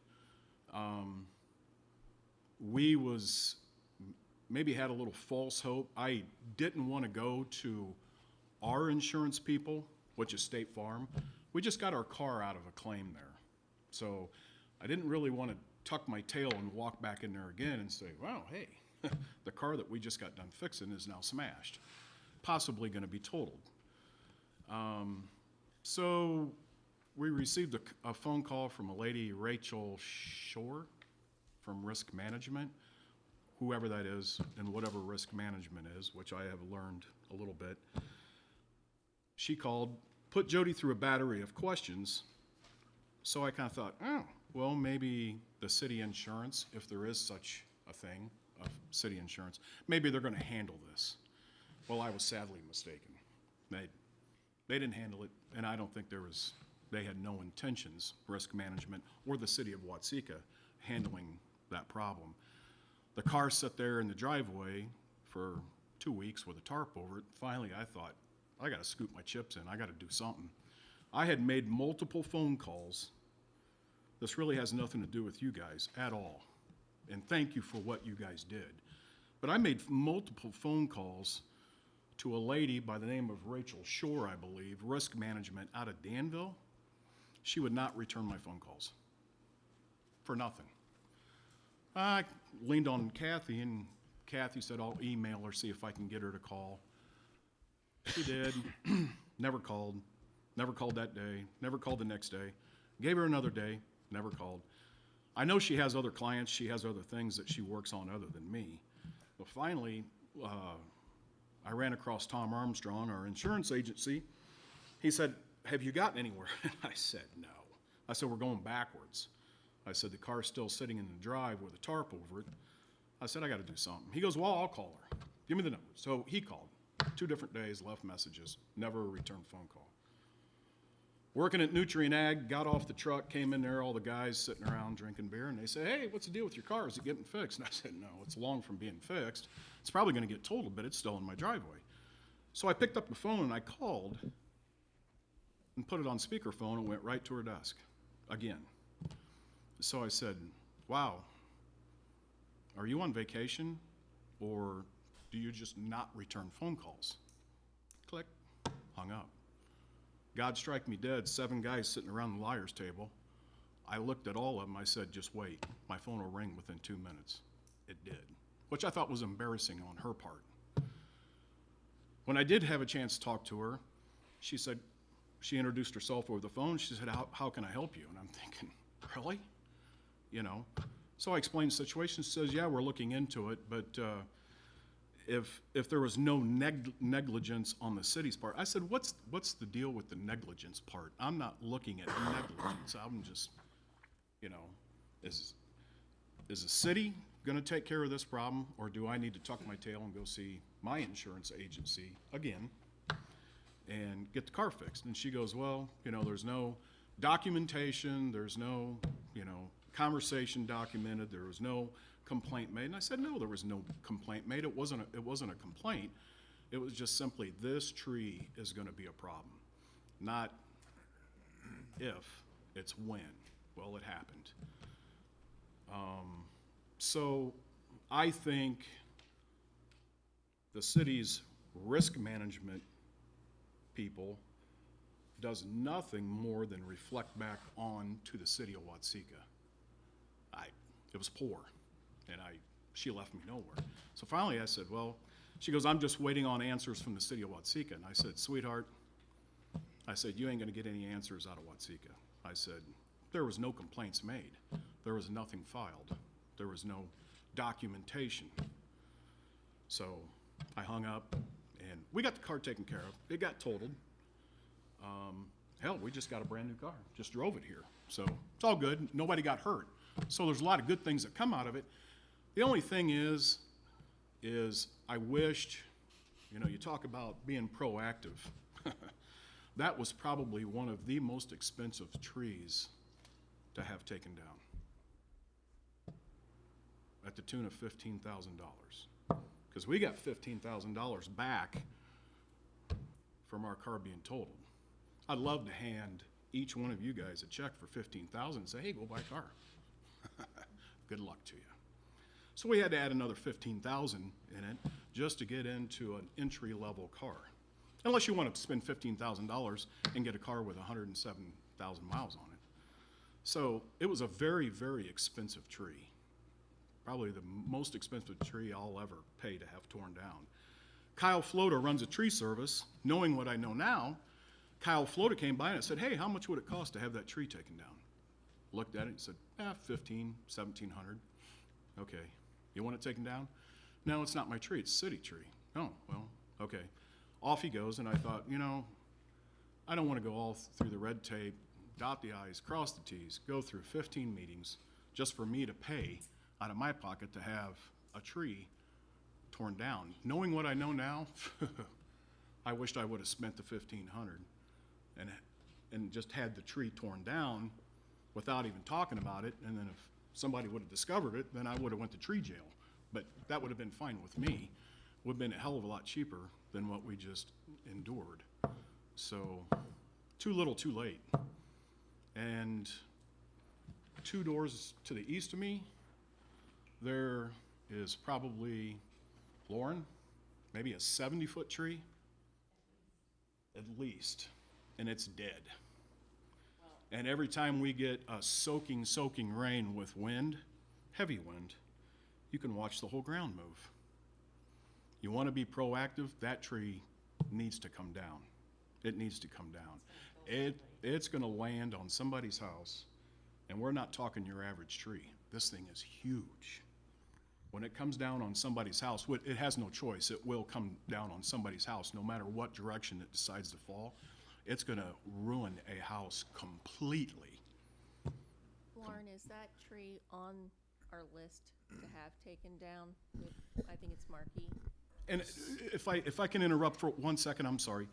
We maybe had a little false hope. I didn't want to go to our insurance people, which is State Farm. We just got our car out of a claim there. So I didn't really want to tuck my tail and walk back in there again and say, wow, hey, the car that we just got done fixing is now smashed, possibly going to be totaled. So we received a phone call from a lady, Rachel Shore from risk management, whoever that is, and whatever risk management is, which I have learned a little bit. She called, put Jody through a battery of questions. So I kind of thought, oh, well, maybe the city insurance, if there is such a thing of city insurance, maybe they're going to handle this. Well, I was sadly mistaken. They didn't handle it, and I don't think they had no intentions, risk management or the city of Watseka, handling that problem. The car sat there in the driveway for 2 weeks with a tarp over it. Finally, I thought, I got to scoop my chips in. I got to do something. I had made multiple phone calls. This really has nothing to do with you guys at all. And thank you for what you guys did. But I made multiple phone calls to a lady by the name of Rachel Shore, I believe, risk management out of Danville. She would not return my phone calls for nothing. I leaned on Kathy, and Kathy said, I'll email her, see if I can get her to call. She did. Never called that day, never called the next day. Gave her another day, never called. I know she has other clients, she has other things that she works on other than me. But finally, I ran across Tom Armstrong, our insurance agency. He said, have you gotten anywhere? I said, no. I said, we're going backwards. I said, the car's still sitting in the drive with a tarp over it. I said, I got to do something. He goes, well, I'll call her. Give me the number. So he called. 2 different days, left messages, never a returned phone call. Working at Nutrient Ag, got off the truck, came in there, all the guys sitting around drinking beer, and they say, hey, what's the deal with your car? Is it getting fixed? And I said, no, it's long from being fixed. It's probably going to get totaled, but it's still in my driveway. So I picked up the phone and I called and put it on speakerphone and went right to her desk again. So I said, wow, are you on vacation, or do you just not return phone calls? Click, hung up. God strike me dead, 7 guys sitting around the liar's table. I looked at all of them, I said, just wait, my phone will ring within 2 minutes. It did, which I thought was embarrassing on her part. When I did have a chance to talk to her, she said, she introduced herself over the phone. She said, how can I help you? And I'm thinking, really? You know? So I explained the situation. She says, yeah, we're looking into it, but if there was no negligence on the city's part. I said, what's the deal with the negligence part? I'm not looking at negligence. I'm just, you know, is the city gonna take care of this problem, or do I need to tuck my tail and go see my insurance agency again and get the car fixed? And she goes, well, you know, there's no documentation, there's no, you know, conversation documented, there was no complaint made. And I said, no, there was no complaint made. It wasn't a complaint. It was just simply, this tree is going to be a problem. Not if, it's when. Well, it happened. So I think the city's risk management people does nothing more than reflect back on to the city of Watseka. It was poor. And she left me nowhere. So finally I said, well, she goes, I'm just waiting on answers from the city of Watseka. And I said, sweetheart, I said, you ain't gonna get any answers out of Watseka. I said, there was no complaints made. There was nothing filed. There was no documentation. So I hung up, and we got the car taken care of. It got totaled. Hell, we just got a brand new car, just drove it here. So it's all good, nobody got hurt. So there's a lot of good things that come out of it. The only thing is I wished, you know, you talk about being proactive. That was probably one of the most expensive trees to have taken down, at the tune of $15,000. Because we got $15,000 back from our car being totaled. I'd love to hand each one of you guys a check for $15,000 and say, hey, go buy a car. Good luck to you. So we had to add another $15,000 in it just to get into an entry-level car. Unless you want to spend $15,000 and get a car with 107,000 miles on it. So it was a very, very expensive tree. Probably the most expensive tree I'll ever pay to have torn down. Kyle Floater runs a tree service. Knowing what I know now, Kyle Floater came by and said, hey, how much would it cost to have that tree taken down? Looked at it and said, $1,500, $1,700. Okay. You want it taken down? No, it's not my tree, it's a city tree. Oh, well, okay. Off he goes, and I thought, you know, I don't want to go all through the red tape, dot the i's, cross the t's, go through 15 meetings just for me to pay out of my pocket to have a tree torn down. Knowing what I know now, I wished I would have spent the $1,500 and just had the tree torn down without even talking about it. And then if somebody would have discovered it, then I would have went to tree jail. But that would have been fine with me. Would have been a hell of a lot cheaper than what we just endured. So, too little, too late. And 2 doors to the east of me, there is probably, Lauren, maybe a 70-foot tree, at least, and it's dead. And every time we get a soaking rain with wind, heavy wind, you can watch the whole ground move. You want to be proactive, that tree needs to come down. It needs to come down. It's going to land on somebody's house, and we're not talking your average tree. This thing is huge. When it comes down on somebody's house, it has no choice. It will come down on somebody's house, no matter what direction it decides to fall. It's going to ruin a house completely. Lauren, is that tree on our list to have taken down? I think it's marquee. And if I can interrupt for 1 second, I'm sorry.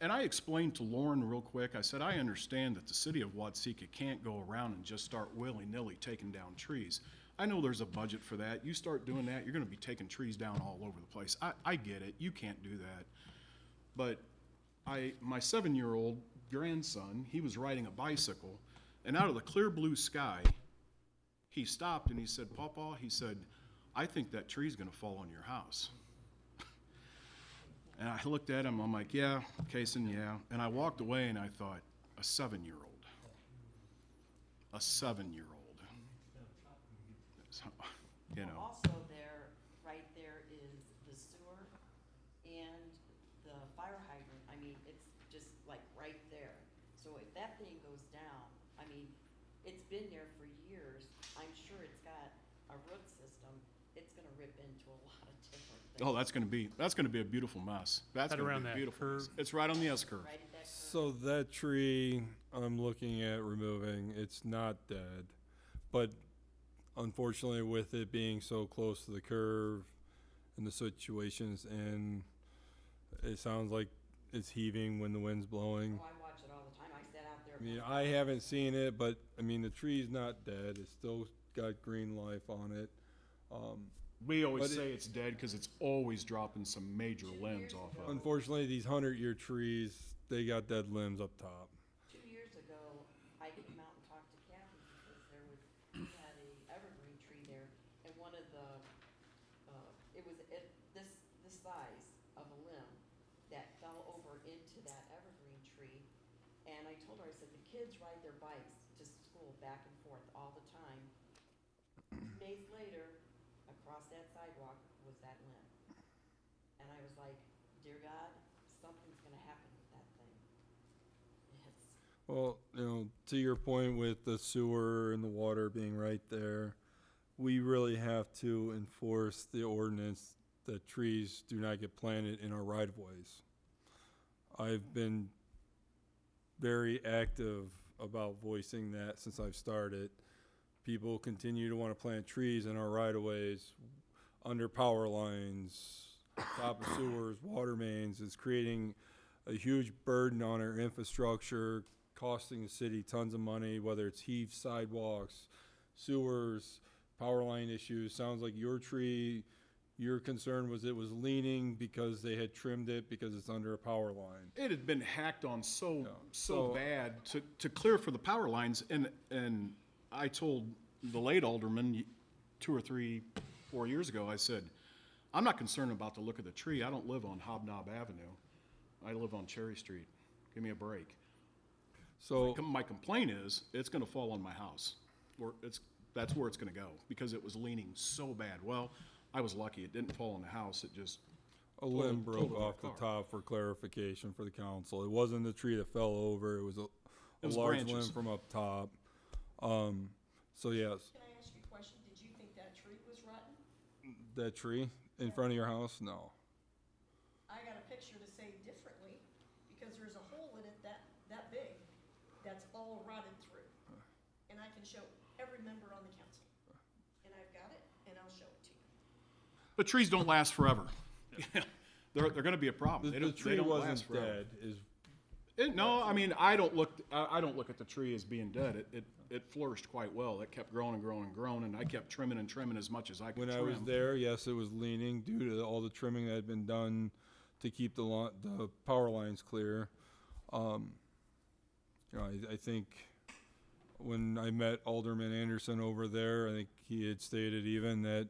And I explained to Lauren real quick, I said, I understand that the city of Watsika can't go around and just start willy-nilly taking down trees. I know there's a budget for that. You start doing that, you're gonna be taking trees down all over the place. I get it, you can't do that. But my 7-year-old grandson, he was riding a bicycle, and out of the clear blue sky, he stopped and he said, Pawpaw, he said, I think that tree's gonna fall on your house. And I looked at him, I'm like, yeah, Kason, yeah. And I walked away and I thought, a 7-year-old. A 7-year-old. So, you know. Also there, right there is the sewer and the fire hydrant. I mean, it's just like right there. So if that thing goes down, I mean, it's been there for years. I'm sure it's got a root system. It's gonna rip into a lot of different things. Oh, that's gonna be a beautiful mess. That's Right gonna around be a that beautiful curve. mess. It's right on the S curve. Right at that curve. So that tree I'm looking at removing, it's not dead, but unfortunately with it being so close to the curve and the situations, and it sounds like it's heaving when the wind's blowing. Oh, I watch it all the time. I sat out there. I mean, I haven't seen it, but I mean, the tree's not dead. It's still got green life on it. We always But say it's dead because it's always dropping some major limbs off of it. Unfortunately, these 100-year trees, they got dead limbs up top. 2 years ago, I came out and talked to Kathy because we had a evergreen tree there, and one of the, it was this size of a limb that fell over into that evergreen tree. And I told her, I said, the kids ride their bikes to school back and forth all the time. 2 days later, across that sidewalk was that limb. And I was like, dear God, something's gonna happen with that thing. It's, Well, you know, to your point with the sewer and the water being right there, we really have to enforce the ordinance that trees do not get planted in our right-of-ways. I've been very active about voicing that since I've started. People continue to want to plant trees in our right-of-ways, under power lines, top of sewers, water mains. It's creating a huge burden on our infrastructure, costing the city tons of money, whether it's heaved sidewalks, sewers, power line issues. Sounds like your tree, your concern was it was leaning because they had trimmed it because it's under a power line. It had been hacked on so So- bad to clear for the power lines, and I told the late alderman 2 or 3, 4 years ago, I said, I'm not concerned about the look of the tree. I don't live on Hobnob Avenue. I live on Cherry Street. Give me a break. So, My complaint is, it's gonna fall on my house. That's where it's gonna go, because it was leaning so bad. Well, I was lucky. It didn't fall on the house. It just a limb totaled broke my off the car. top for clarification for the council. It wasn't the tree that fell over, it was a was large branches. limb from up top. So yes, Can I ask you a question? Did you think that tree was that tree in front of your house? No. I got a picture to say differently, because there's a hole in it that big, that's all rotted through. And I can show every member on the council. And I've got it, and I'll show it to you. But trees don't last forever. They're gonna be a problem. The They tree don't wasn't last forever. dead. No, I mean, I don't look at the tree as being dead. It flourished quite well. It kept growing and growing and growing, and I kept trimming and trimming as much as I could When trim. I was there, yes, it was leaning due to all the trimming that had been done to keep the power lines clear. I think when I met Alderman Anderson over there, I think he had stated even that,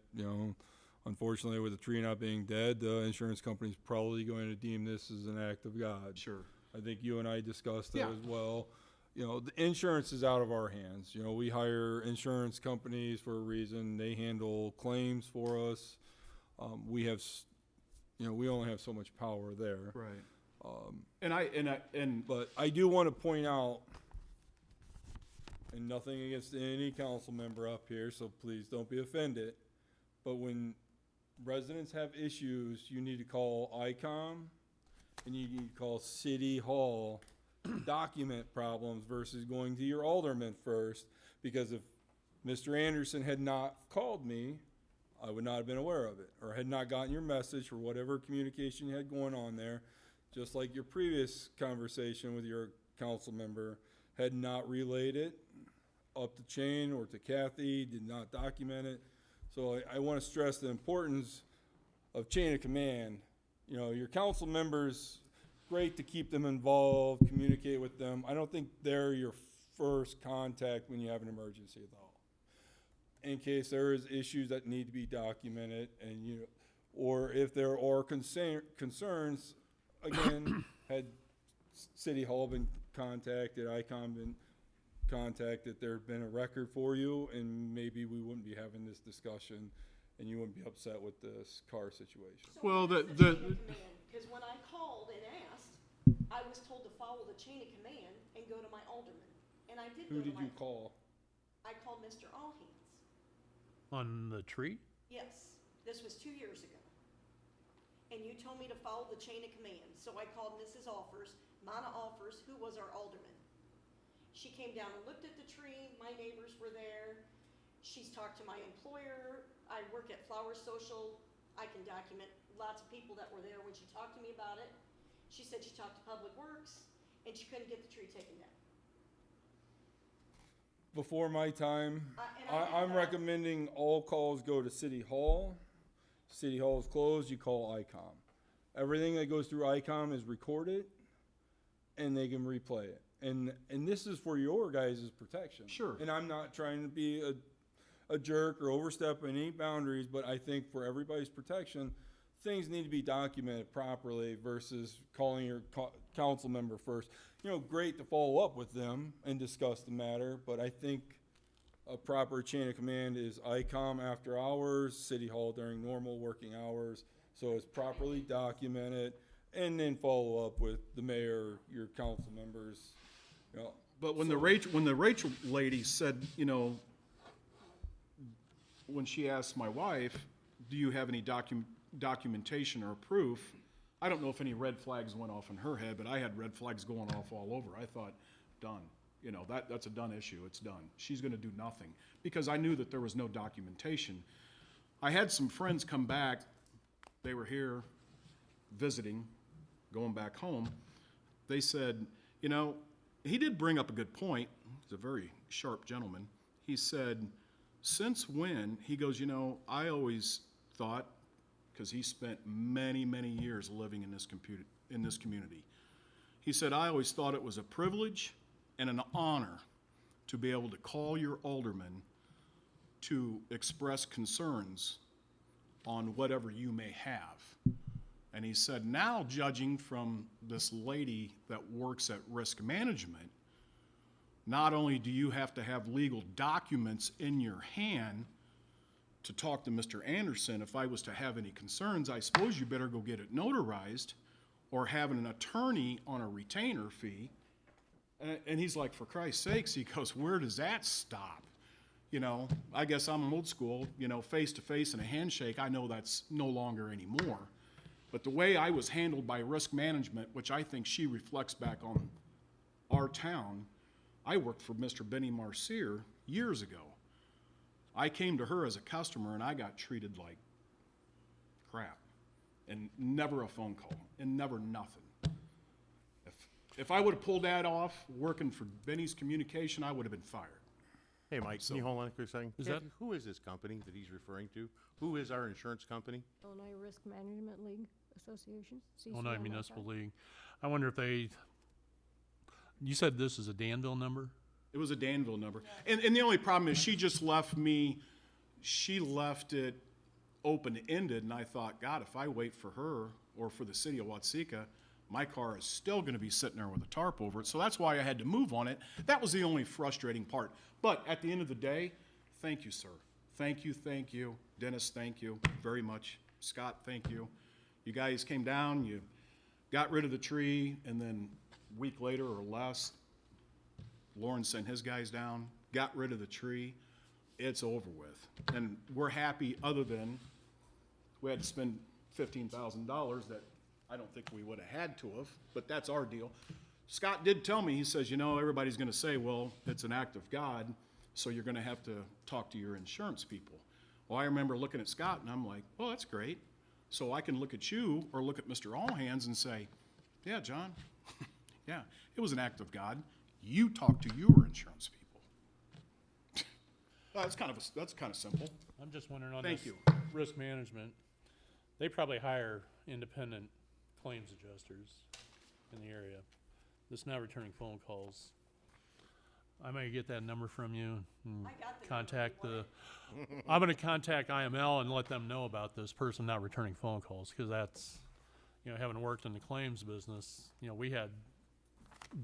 unfortunately with the tree not being dead, the insurance company's probably going to deem this as an act of God. Sure. I think you and I discussed that Yeah. as well. The insurance is out of our hands. We hire insurance companies for a reason. They handle claims for us. We only have so much power there. Right. But I do want to point out, and nothing against any council member up here, so please don't be offended, but when residents have issues, you need to call ICOM and you need to call City Hall to document problems versus going to your alderman first, because if Mr. Anderson had not called me, I would not have been aware of it, or had not gotten your message, or whatever communication you had going on there, just like your previous conversation with your council member had not relayed it up the chain or to Kathy, did not document it. So I want to stress the importance of chain of command. Your council members, great to keep them involved, communicate with them. I don't think they're your first contact when you have an emergency at all. In case there is issues that need to be documented, and or if there are concerns, again, had City Hall been contacted, ICOM been contacted, there'd been a record for you, and maybe we wouldn't be having this discussion, and you wouldn't be upset with this car situation. So Well, what is the- chain of command? Because when I called and asked, I was told to follow the chain of command and go to my alderman. And I did Who go to did my, you call? I called Mr. Allhands. On the tree? Yes, this was 2 years ago. And you told me to follow the chain of command. So I called Mrs. Mana Offers, who was our alderman. She came down and looked at the tree. My neighbors were there. She's talked to my employer. I work at Flower Social. I can document lots of people that were there when she talked to me about it. She said she talked to Public Works, and she couldn't get the tree taken down. Before my time, And I did I'm that. recommending all calls go to City Hall. City Hall is closed, you call ICOM. Everything that goes through ICOM is recorded, and they can replay it. And this is for your guys' protection. Sure. And I'm not trying to be a jerk or overstep any boundaries, but I think for everybody's protection, things need to be documented properly versus calling your council member first. Great to follow up with them and discuss the matter, but I think a proper chain of command is ICOM after hours, City Hall during normal working hours, so it's properly documented, and then follow up with the mayor, your council members. But when the Rachel lady said, when she asked my wife, do you have any documentation or proof? I don't know if any red flags went off in her head, but I had red flags going off all over. I thought, done. That's a done issue. It's done. She's going to do nothing, because I knew that there was no documentation. I had some friends come back. They were here visiting, going back home. They said, he did bring up a good point. He's a very sharp gentleman. He said, since when, he goes, I always thought, because he spent many, many years living in this community. He said, I always thought it was a privilege and an honor to be able to call your alderman to express concerns on whatever you may have. And he said, now judging from this lady that works at risk management, not only do you have to have legal documents in your hand to talk to Mr. Anderson, if I was to have any concerns, I suppose you better go get it notarized or have an attorney on a retainer fee. And he's like, for Christ's sakes, he goes, where does that stop? you know, I guess I'm old school, you know, face to face and a handshake, I know that's no longer anymore. But the way I was handled by risk management, which I think she reflects back on our town, I worked for Mr. Benny Marcier years ago. I came to her as a customer and I got treated like crap. And never a phone call, and never nothing. If I would've pulled that off, working for Benny's Communication, I would've been fired. Hey, Mike, can you hold on a quick second? Is that- Kathy, who is this company that he's referring to? Who is our insurance company? Illinois Risk Management League Association. Illinois CCMSI. Municipal League. I wonder if they, you said this is a Danville number? It was a Danville number. And the only problem is she just left it open-ended, and I thought, God, if I wait for her or for the city of Watseka, my car is still gonna be sitting there with a tarp over it. So that's why I had to move on it. That was the only frustrating part. But at the end of the day, thank you, sir. Thank you. Dennis, thank you very much. Scott, thank you. You guys came down, you got rid of the tree, and then a week later or less, Lauren sent his guys down, got rid of the tree. It's over with. And we're happy, other than we had to spend $15,000 that I don't think we would have had to have, but that's our deal. Scott did tell me, he says, you know, everybody's gonna say, well, it's an act of God, so you're gonna have to talk to your insurance people. Well, I remember looking at Scott and I'm like, well, that's great. So I can look at you or look at Mr. Allhands and say, yeah, John, yeah, it was an act of God. You talk to your insurance people. That's kind of simple. I'm just wondering on Thank this you. risk management, they probably hire independent claims adjusters in the area. This not returning phone calls. I may get that number from you and I got the contact number. I'm gonna contact IML and let them know about this person not returning phone calls, cause that's, you know, having worked in the claims business, you know, we had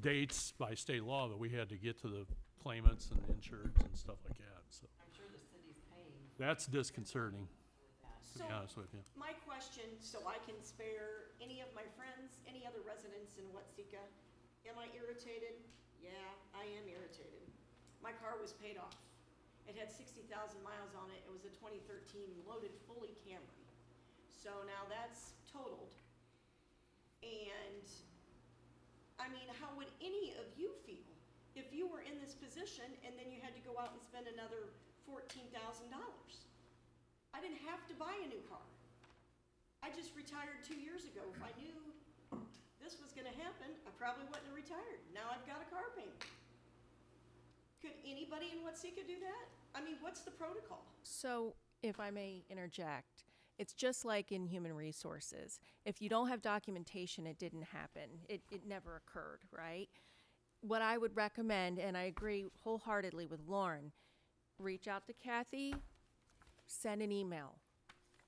dates by state law that we had to get to the claimants and insureds and stuff like that, so. I'm sure the city's paying That's disconcerting, to So, be honest with you. my question, so I can spare any of my friends, any other residents in Watseka, am I irritated? Yeah, I am irritated. My car was paid off. It had 60,000 miles on it. It was a 2013 loaded fully Camry. So now that's totaled. And, I mean, how would any of you feel if you were in this position and then you had to go out and spend another $14,000? I didn't have to buy a new car. I just retired 2 years ago. If I knew this was gonna happen, I probably wouldn't have retired. Now I've got a car payment. Could anybody in Watseka do that? I mean, what's the protocol? So, if I may interject, it's just like in human resources. If you don't have documentation, it didn't happen. It never occurred, right? What I would recommend, and I agree wholeheartedly with Lauren, reach out to Kathy, send an email.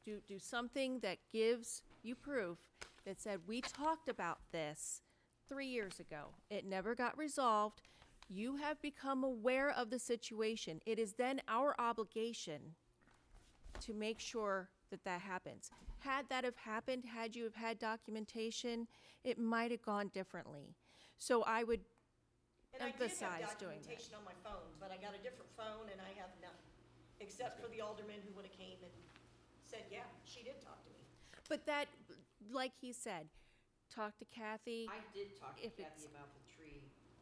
Do something that gives you proof that said, we talked about this 3 years ago. It never got resolved. You have become aware of the situation. It is then our obligation to make sure that that happens. Had that have happened, had you have had documentation, it might have gone differently. So I would And I did have emphasize doing that. documentation on my phone, but I got a different phone and I have none. Except for the alderman who would've came and said, yeah, she did talk to me. But that, like he said, talk to Kathy. I did talk to If Kathy it's- about the tree,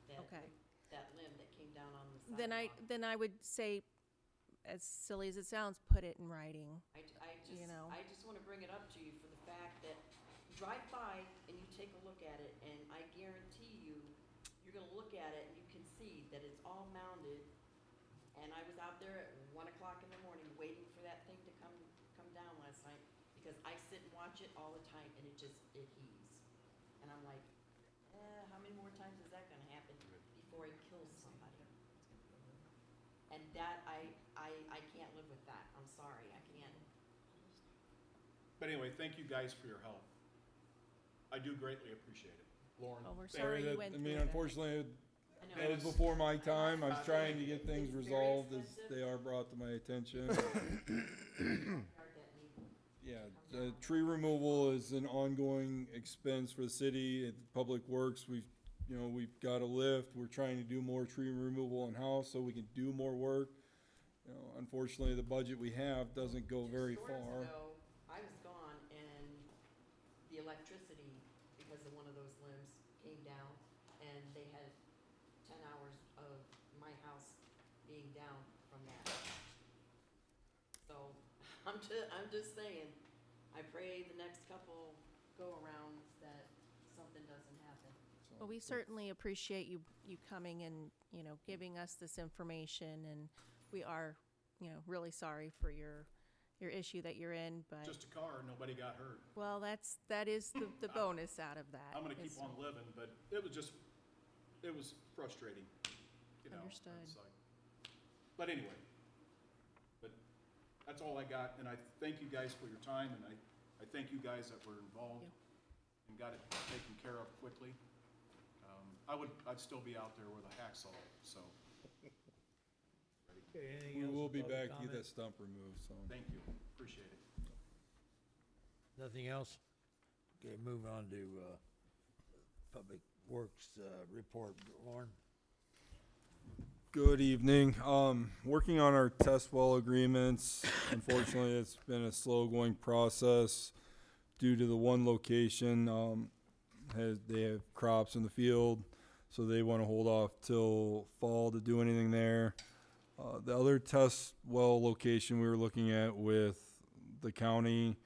that, Okay. that limb that came down on the sidewalk. Then I would say, as silly as it sounds, put it in writing. You know. I just wanna bring it up to you for the fact that drive by and you take a look at it, and I guarantee you, you're gonna look at it and you can see that it's all mounded. And I was out there at 1 o'clock in the morning waiting for that thing to come down last night, because I sit and watch it all the time and it heaves. And I'm like, how many more times is that gonna happen before it kills somebody? And that, I can't live with that. I'm sorry, I can't. But anyway, thank you guys for your help. I do greatly appreciate it. Lauren? Well, we're Sorry sorry you that- went I through mean, that. unfortunately, I know. that was before my time. I was trying to get things It's very resolved as expensive. they are brought to my attention. Yard that need Yeah, the tree removal is an ongoing expense for the city. At Public Works, we've got a lift. We're trying to do more tree removal in-house so we can do more work. You know, unfortunately, the budget we have doesn't go very Two storms far. ago, I was gone and the electricity, because of one of those limbs, came down and they had 10 hours of my house being down from that. So I'm just saying, I pray the next couple go-arounds that something doesn't happen. Well, we certainly appreciate you coming and, giving us this information, and we are, really sorry for your issue that you're in, but. Just a car, nobody got hurt. Well, that is the bonus out of that. I'm gonna keep is- on living, but it was frustrating, Understood. it's like- But anyway, that's all I got, and I thank you guys for your time, and I thank you guys that were involved and got it taken care of quickly. I'd still be out there with a hacksaw, so. Okay, anything We else will for be public back to get comment? that stump removed, so. Thank you, appreciate it. Nothing else? Okay, move on to, Public Works, report. Lauren? Good evening. Working on our test well agreements. Unfortunately, it's been a slow-going process due to the one location, they have crops in the field, so they want to hold off till fall to do anything there. The other test well location we were looking at with the county,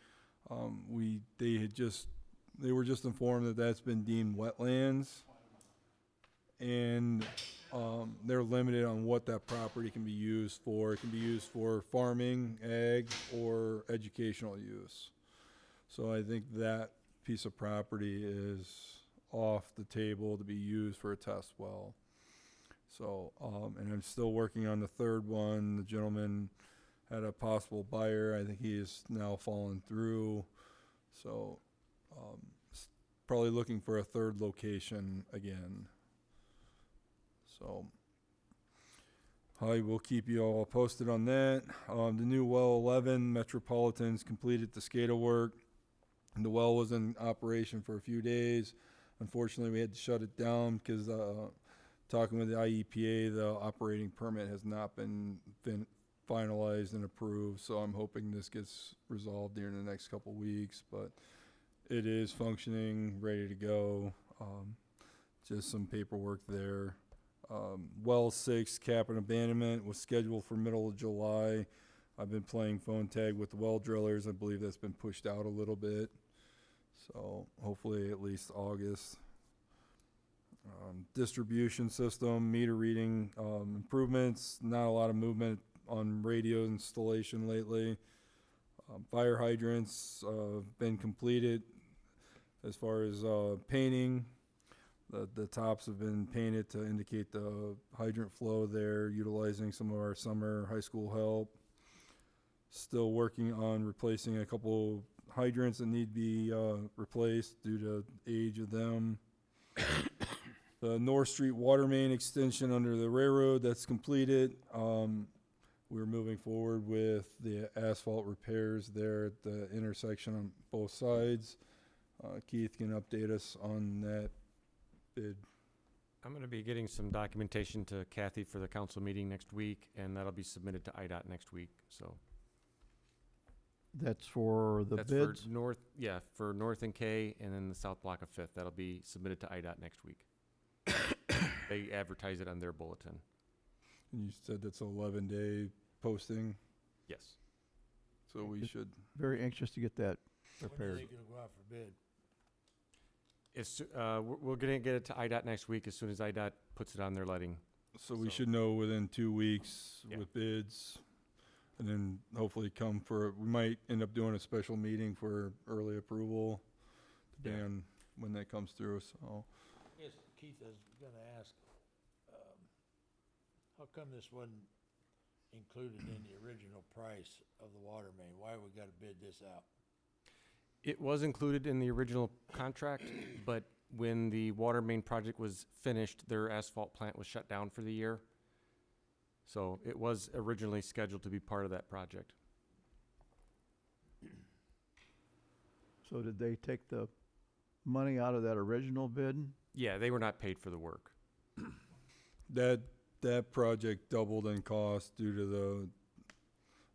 they were just informed that that's been deemed wetlands. And they're limited on what that property can be used for. It can be used for farming, ag, or educational use. So I think that piece of property is off the table to be used for a test well. So, and I'm still working on the third one. The gentleman had a possible buyer. I think he is now fallen through. So, probably looking for a third location again. So I will keep you all posted on that. The new well 11 Metropolitan's completed the SCADA work. And the well was in operation for a few days. Unfortunately, we had to shut it down because talking with the IEPA, the operating permit has not been finalized and approved. So I'm hoping this gets resolved during the next couple weeks. But it is functioning, ready to go. Just some paperwork there. Well 6 cap and abandonment was scheduled for middle of July. I've been playing phone tag with the well drillers. I believe that's been pushed out a little bit. So hopefully at least August. Distribution system, meter reading improvements. Not a lot of movement on radio installation lately. Fire hydrants been completed. As far as painting, the tops have been painted to indicate the hydrant flow there, utilizing some of our summer high school help. Still working on replacing a couple hydrants that need to be replaced due to age of them. The North Street water main extension under the railroad, that's completed. We're moving forward with the asphalt repairs there at the intersection on both sides. Keith can update us on that bid. I'm going to be getting some documentation to Kathy for the council meeting next week, and that'll be submitted to IDOT next week, so. That's for the That's bids? for North, yeah, for North and K, and then the South Block of Fifth. That'll be submitted to IDOT next week. They advertise it on their bulletin. And you said that's an 11-day posting, Yes. so we should. Very anxious to get that When do you repaired. think it'll go out for bid? We're going to get it to IDOT next week as soon as IDOT puts it on their letting. So we should know within 2 weeks Yeah. with bids, and then hopefully we might end up doing a special meeting for early approval, depending on when that comes through, so. Yes, Keith, I was gonna ask, how come this wasn't included in the original price of the water main? Why we gotta bid this out? It was included in the original contract, but when the water main project was finished, their asphalt plant was shut down for the year. So it was originally scheduled to be part of that project. So did they take the money out of that original bid? Yeah, they were not paid for the work. That project doubled in cost due to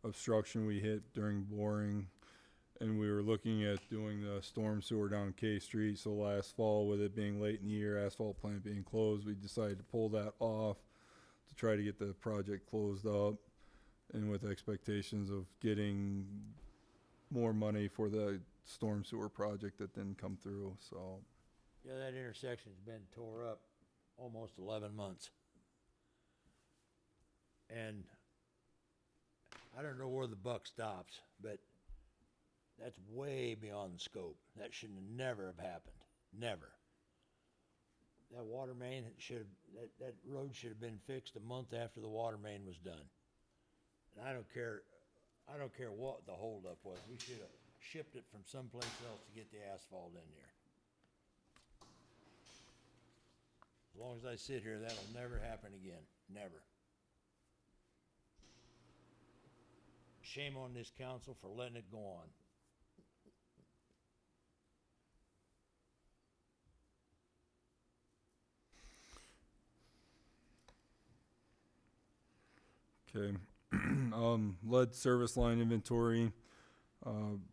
obstruction we hit during boring. And we were looking at doing the storm sewer down K Street, so last fall, with it being late in the year, asphalt plant being closed, we decided to pull that off to try to get the project closed up, and with expectations of getting more money for the storm sewer project that didn't come through, so. Yeah, that intersection's been tore up almost 11 months. And I don't know where the buck stops, but that's way beyond the scope. That should never have happened. Never. That water main that road should have been fixed a month after the water main was done. And I don't care what the holdup was. We should have shipped it from someplace else to get the asphalt in there. As long as I sit here, that'll never happen again. Never. Shame on this council for letting it go on. Okay. Lead service line inventory.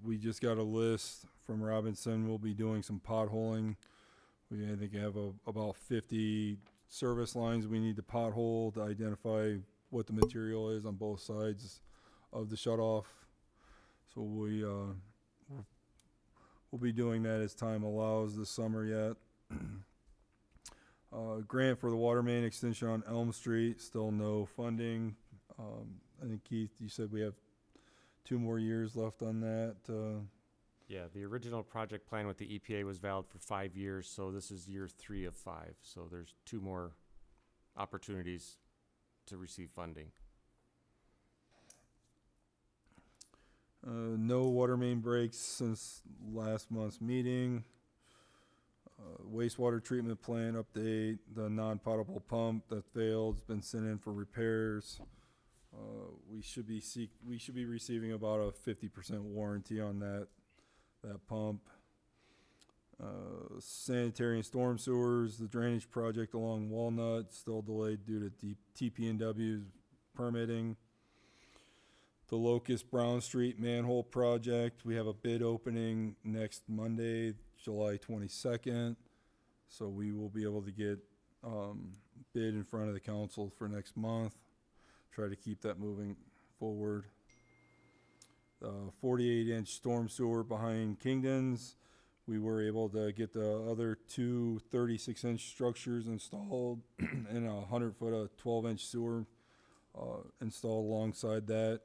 We just got a list from Robinson. We'll be doing some potholing. I think have about 50 service lines we need to pothole to identify what the material is on both sides of the shutoff. So we'll be doing that as time allows this summer yet. Grant for the water main extension on Elm Street, still no funding. I think Keith, you said we have 2 more years left on that. Yeah, the original project plan with the EPA was valid for 5 years, so this is year 3 of 5. So there's 2 more opportunities to receive funding. No water main breaks since last month's meeting. Wastewater treatment plant update, the non-potable pump that failed has been sent in for repairs. We should be receiving about a 50% warranty on that pump. Sanitary and storm sewers, the drainage project along Walnut still delayed due to TPNW's permitting. The Locust Brown Street manhole project, we have a bid opening next Monday, July 22nd. So we will be able to get bid in front of the council for next month. Try to keep that moving forward. 48-inch storm sewer behind Kingdon's. We were able to get the other 2 36-inch structures installed and a 100-foot of 12-inch sewer installed alongside that.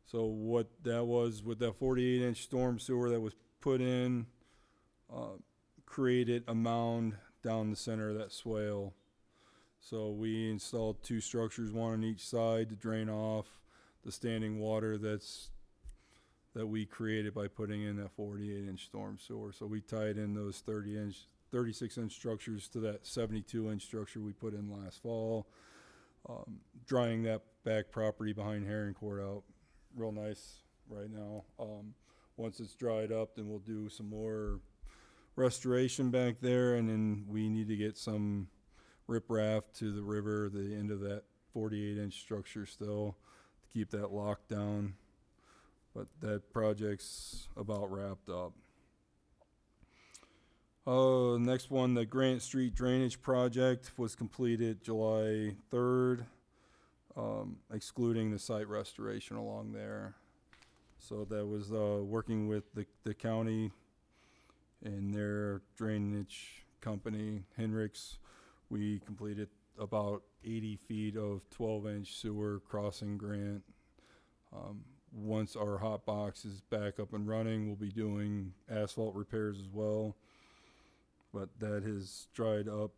So what that was with that 48-inch storm sewer that was put in, created a mound down the center of that swale. So we installed 2 structures, one on each side, to drain off the standing water that we created by putting in that 48-inch storm sewer. So we tied in those 36-inch structures to that 72-inch structure we put in last fall, drying that back property behind Herring Court out real nice right now. Once it's dried up, then we'll do some more restoration back there, and then we need to get some riprap to the river, the end of that 48-inch structure still, to keep that locked down. But that project's about wrapped up. Next one, the Grant Street Drainage Project was completed July 3rd, excluding the site restoration along there. So that was working with the county and their drainage company, Henricks. We completed about 80 feet of 12-inch sewer crossing Grant. Once our hot box is back up and running, we'll be doing asphalt repairs as well. But that has dried up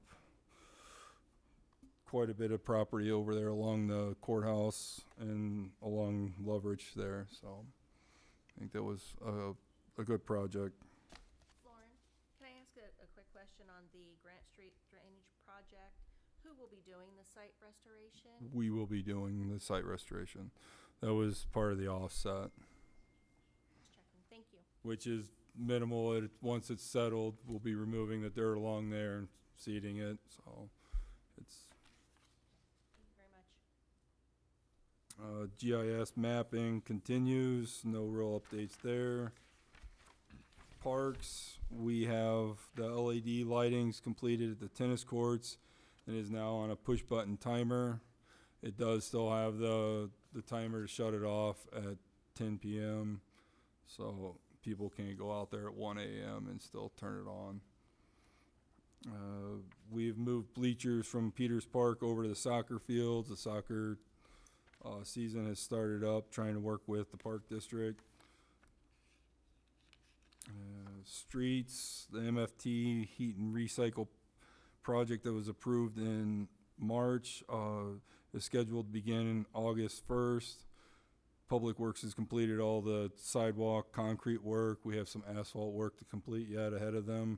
quite a bit of property over there along the courthouse and along Loveridge there. So I think that was a good project. Lauren, can I ask a quick question on the Grant Street Drainage Project? Who will be doing the site restoration? We will be doing the site restoration. That was part of the offset. Just checking. Thank you. Which is minimal. Once it's settled, we'll be removing the dirt along there and seeding it. So it's. Thank you very GIS mapping continues, no real updates there. Parks, we have the LED lightings completed at the tennis courts and is now on a push button timer. It does still have the timer to shut it off at 10 p.m. so people can't go out there at 1 a.m. and still turn it on. We've moved bleachers from Peters Park over to the soccer fields. The soccer season has started up, trying to work with the park district. Streets, the MFT heat and recycle project that was approved in March is scheduled to begin August 1st. Public Works has completed all the sidewalk, concrete work. We have some asphalt work to complete yet ahead of them.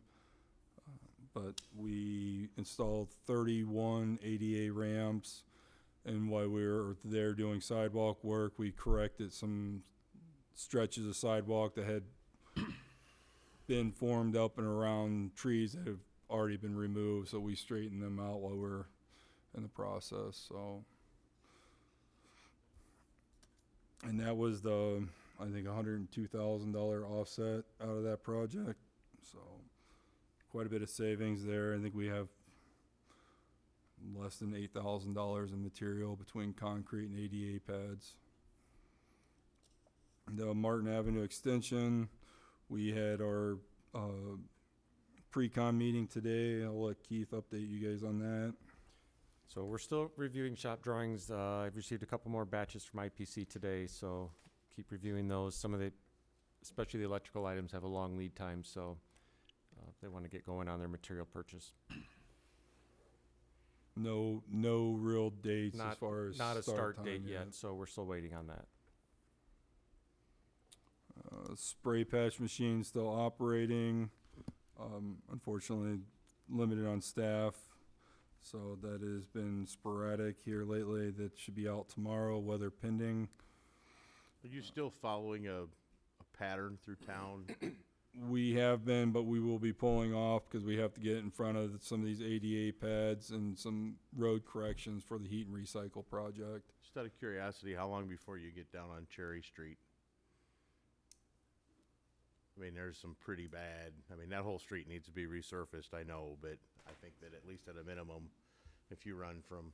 But we installed 31 ADA ramps, and while we were there doing sidewalk work, we corrected some stretches of sidewalk that had been formed up and around trees that have already been removed, so we straightened them out while we're in the process. So, and that was the, I think, $102,000 offset out of that project. So quite a bit of savings there. I think we have less than $8,000 in material between concrete and ADA pads. The Martin Avenue extension, we had our pre-con meeting today. I'll let Keith update you guys on that. So we're still reviewing shop drawings. I've received a couple more batches from IPC today, so keep reviewing those. Some of the, especially the electrical items, have a long lead time, so they want to get going on their material purchase. No real dates as far as not a start date time yet, so we're still waiting on that. Spray patch machine still operating. Unfortunately, limited on staff, so that has been sporadic here lately. That should be out tomorrow, weather pending. Are you still following a pattern through town? We have been, but we will be pulling off because we have to get in front of some of these ADA pads and some road corrections for the heat and recycle project. Just out of curiosity, how long before you get down on Cherry Street? I mean, there's some pretty bad, I mean, that whole street needs to be resurfaced, I know, but I think that at least at a minimum, if you run from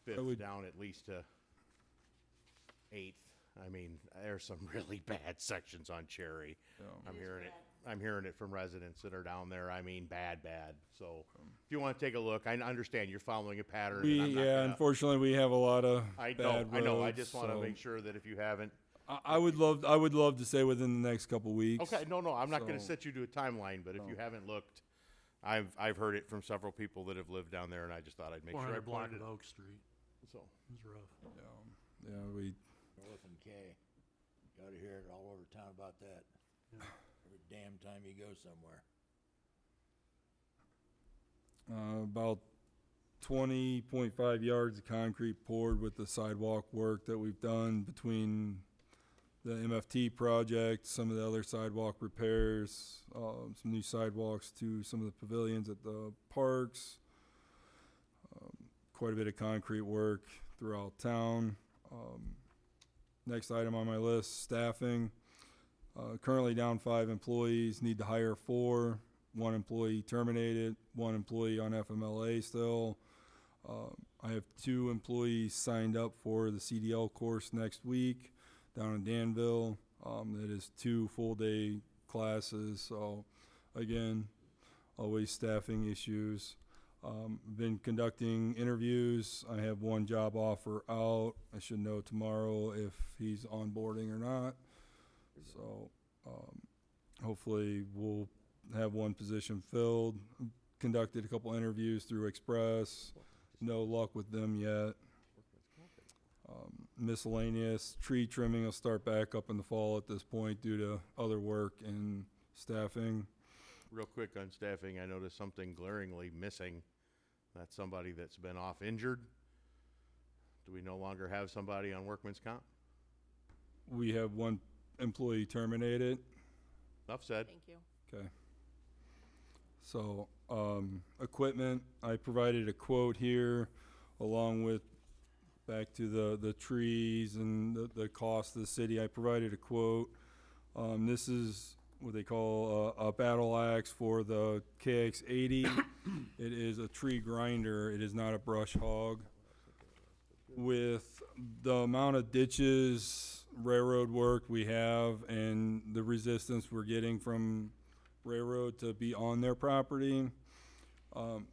Fifth down at least to 8th, I mean, there's some really bad sections on Cherry. Yeah. I'm hearing it from residents that are down there. I mean, bad. So if you want to take a look, I understand you're following a pattern. Unfortunately, we have a lot of bad roads. I know. I just want to make sure that if you haven't, I would love to say within the next couple weeks. Okay, no, I'm not going to set you to a timeline, but if you haven't looked, I've heard it from several people that have lived down there, and I just thought I'd make sure I block pointed of it. Oak Street. So It was rough. Yeah, we. North and K. Gotta hear it all over town about that. Yeah. Every damn time you go somewhere. About 20.5 yards of concrete poured with the sidewalk work that we've done between the MFT project, some of the other sidewalk repairs, some new sidewalks to some of the pavilions at the parks. Quite a bit of concrete work throughout town. Next item on my list, staffing. Currently down 5 employees, need to hire 4. 1 employee terminated, 1 employee on FMLA still. I have 2 employees signed up for the CDL course next week down in Danville. That is 2 full-day classes. So again, always staffing issues. Been conducting interviews. I have 1 job offer out. I should know tomorrow if he's onboarding or not. So hopefully we'll have 1 position filled. Conducted a couple interviews through Express. No luck with them yet. Miscellaneous tree trimming will start back up in the fall at this point due to other work and staffing. Real quick on staffing, I noticed something glaringly missing. That's somebody that's been off injured. Do we no longer have somebody on workman's comp? We have 1 employee terminated. Enough said. Thank you. Okay. So, equipment, I provided a quote here along with back to the trees and the cost of the city, I provided a quote. This is what they call a battle axe for the KX80. It is a tree grinder. It is not a brush hog. With the amount of ditches, railroad work we have, and the resistance we're getting from railroad to be on their property,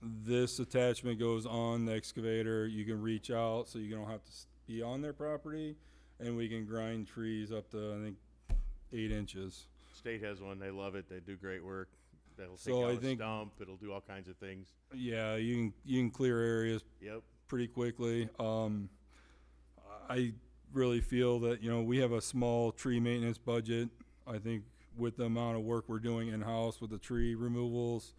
this attachment goes on the excavator. You can reach out so you don't have to be on their property, and we can grind trees up to, I think, 8 inches. State has one, they love it, they do great work. That'll take So out I a think- stump, it'll do all kinds of things. Yeah, you can clear areas Yep. pretty quickly. I really feel that, we have a small tree maintenance budget. I think with the amount of work we're doing in-house with the tree removals,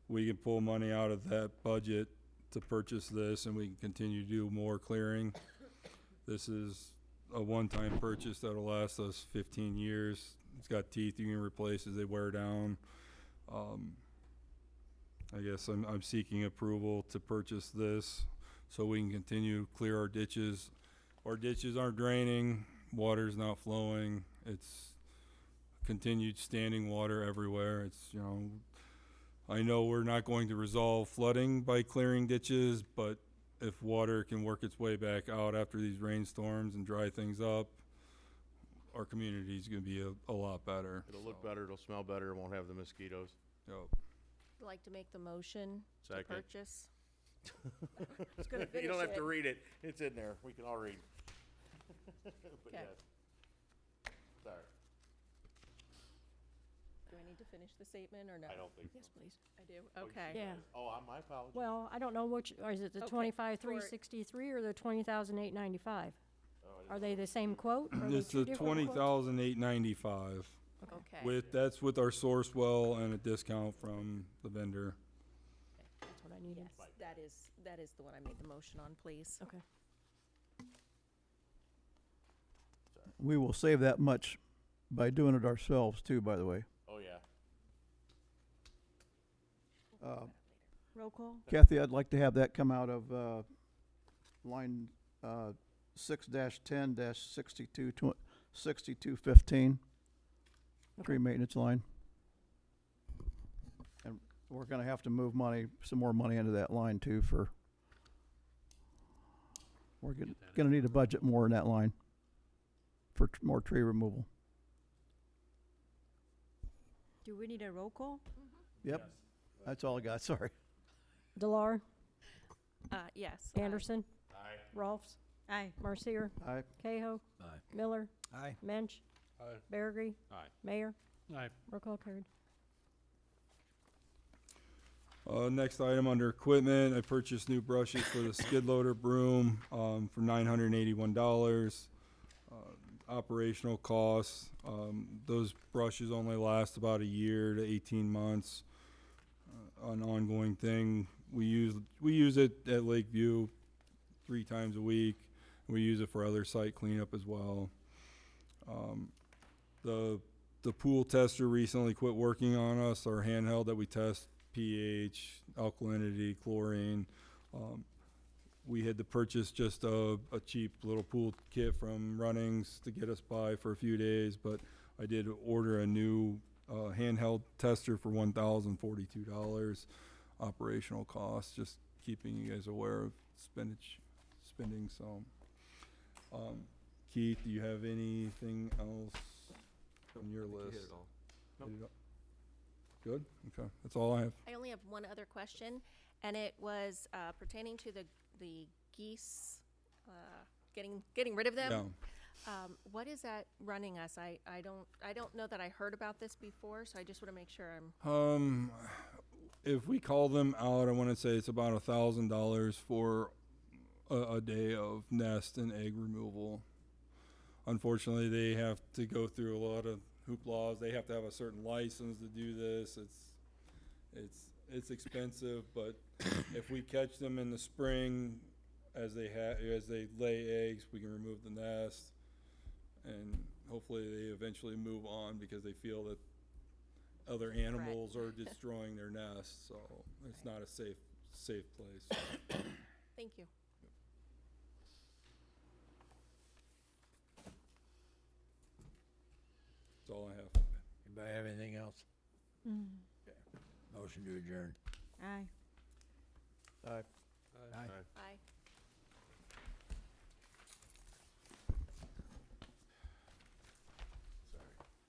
we can pull money out of that budget to purchase this, and we can continue to do more clearing. This is a one-time purchase that'll last us 15 years. It's got teeth you can replace as they wear down. I guess I'm seeking approval to purchase this so we can continue to clear our ditches. Our ditches aren't draining, water's not flowing. It's continued standing water everywhere. It's, I know we're not going to resolve flooding by clearing ditches, but if water can work its way back out after these rainstorms and dry things up, our community's gonna be a lot better. It'll look better, it'll smell better, it won't have the mosquitoes. Yep. Would like to make the motion to Second. purchase. You finish don't have to it. read it, it's in there, we can all read. But Okay. yes. Sorry, Do I need to finish the statement or no? I don't think so. Yes, please. I do. Okay. Yeah. Oh, my apologies. Well, I don't know which, or is it the Okay, 25,363 or the 20,895? Oh, I didn't Are they the same quote? Or are they It's two the different quotes? 20,895. Okay. That's with our source well and a discount from the vendor. That's what I needed. Yes, that is the one I made the motion on, please. Okay. We will save that much by doing it ourselves too, by the way. Oh, yeah. Roll call? Kathy, I'd like to have that come out of, line, 6-10-6215. Tree maintenance line. And we're gonna have to move some more money into that line too we're gonna need to budget more in that line for more tree removal. Do we need a roll call? Yep, that's all I got, sorry. Delar, Yes. Anderson, Aye. Rolfs, Aye. Marcier, Aye. Cahoe, Aye. Miller, Aye. Mensch, Aye. Berry, Aye. Mayor, Aye. roll call carried. Next item under equipment, I purchased new brushes for the skid loader broom, for $981. Operational costs, those brushes only last about a year to 18 months. An ongoing thing. We use it at Lakeview 3 times a week. We use it for other site cleanup as well. The pool tester recently quit working on us, our handheld that we test pH, alkalinity, chlorine. We had to purchase just a cheap little pool kit from Runnings to get us by for a few days, but I did order a new handheld tester for $1,042. Operational costs, just keeping you guys aware of spending. So, Keith, do you have anything else on your list? Hit it all. Hit it all? Good. Okay, that's all I have. I only have one other question, and it was pertaining to the geese, getting rid of them. Yeah. What is that running us? I don't know that I heard about this before, so I just want to make sure I'm. If we call them out, I want to say it's about $1,000 for a day of nest and egg removal. Unfortunately, they have to go through a lot of hooplas. They have to have a certain license to do this. It's expensive, but if we catch them in the spring as they lay eggs, we can remove the nest, and hopefully they eventually move on because they feel that other animals are destroying their nests. So it's not a safe place. Thank you. That's all I have. Anybody have anything else? Motion to adjourn. Aye. Aye. Aye. Aye.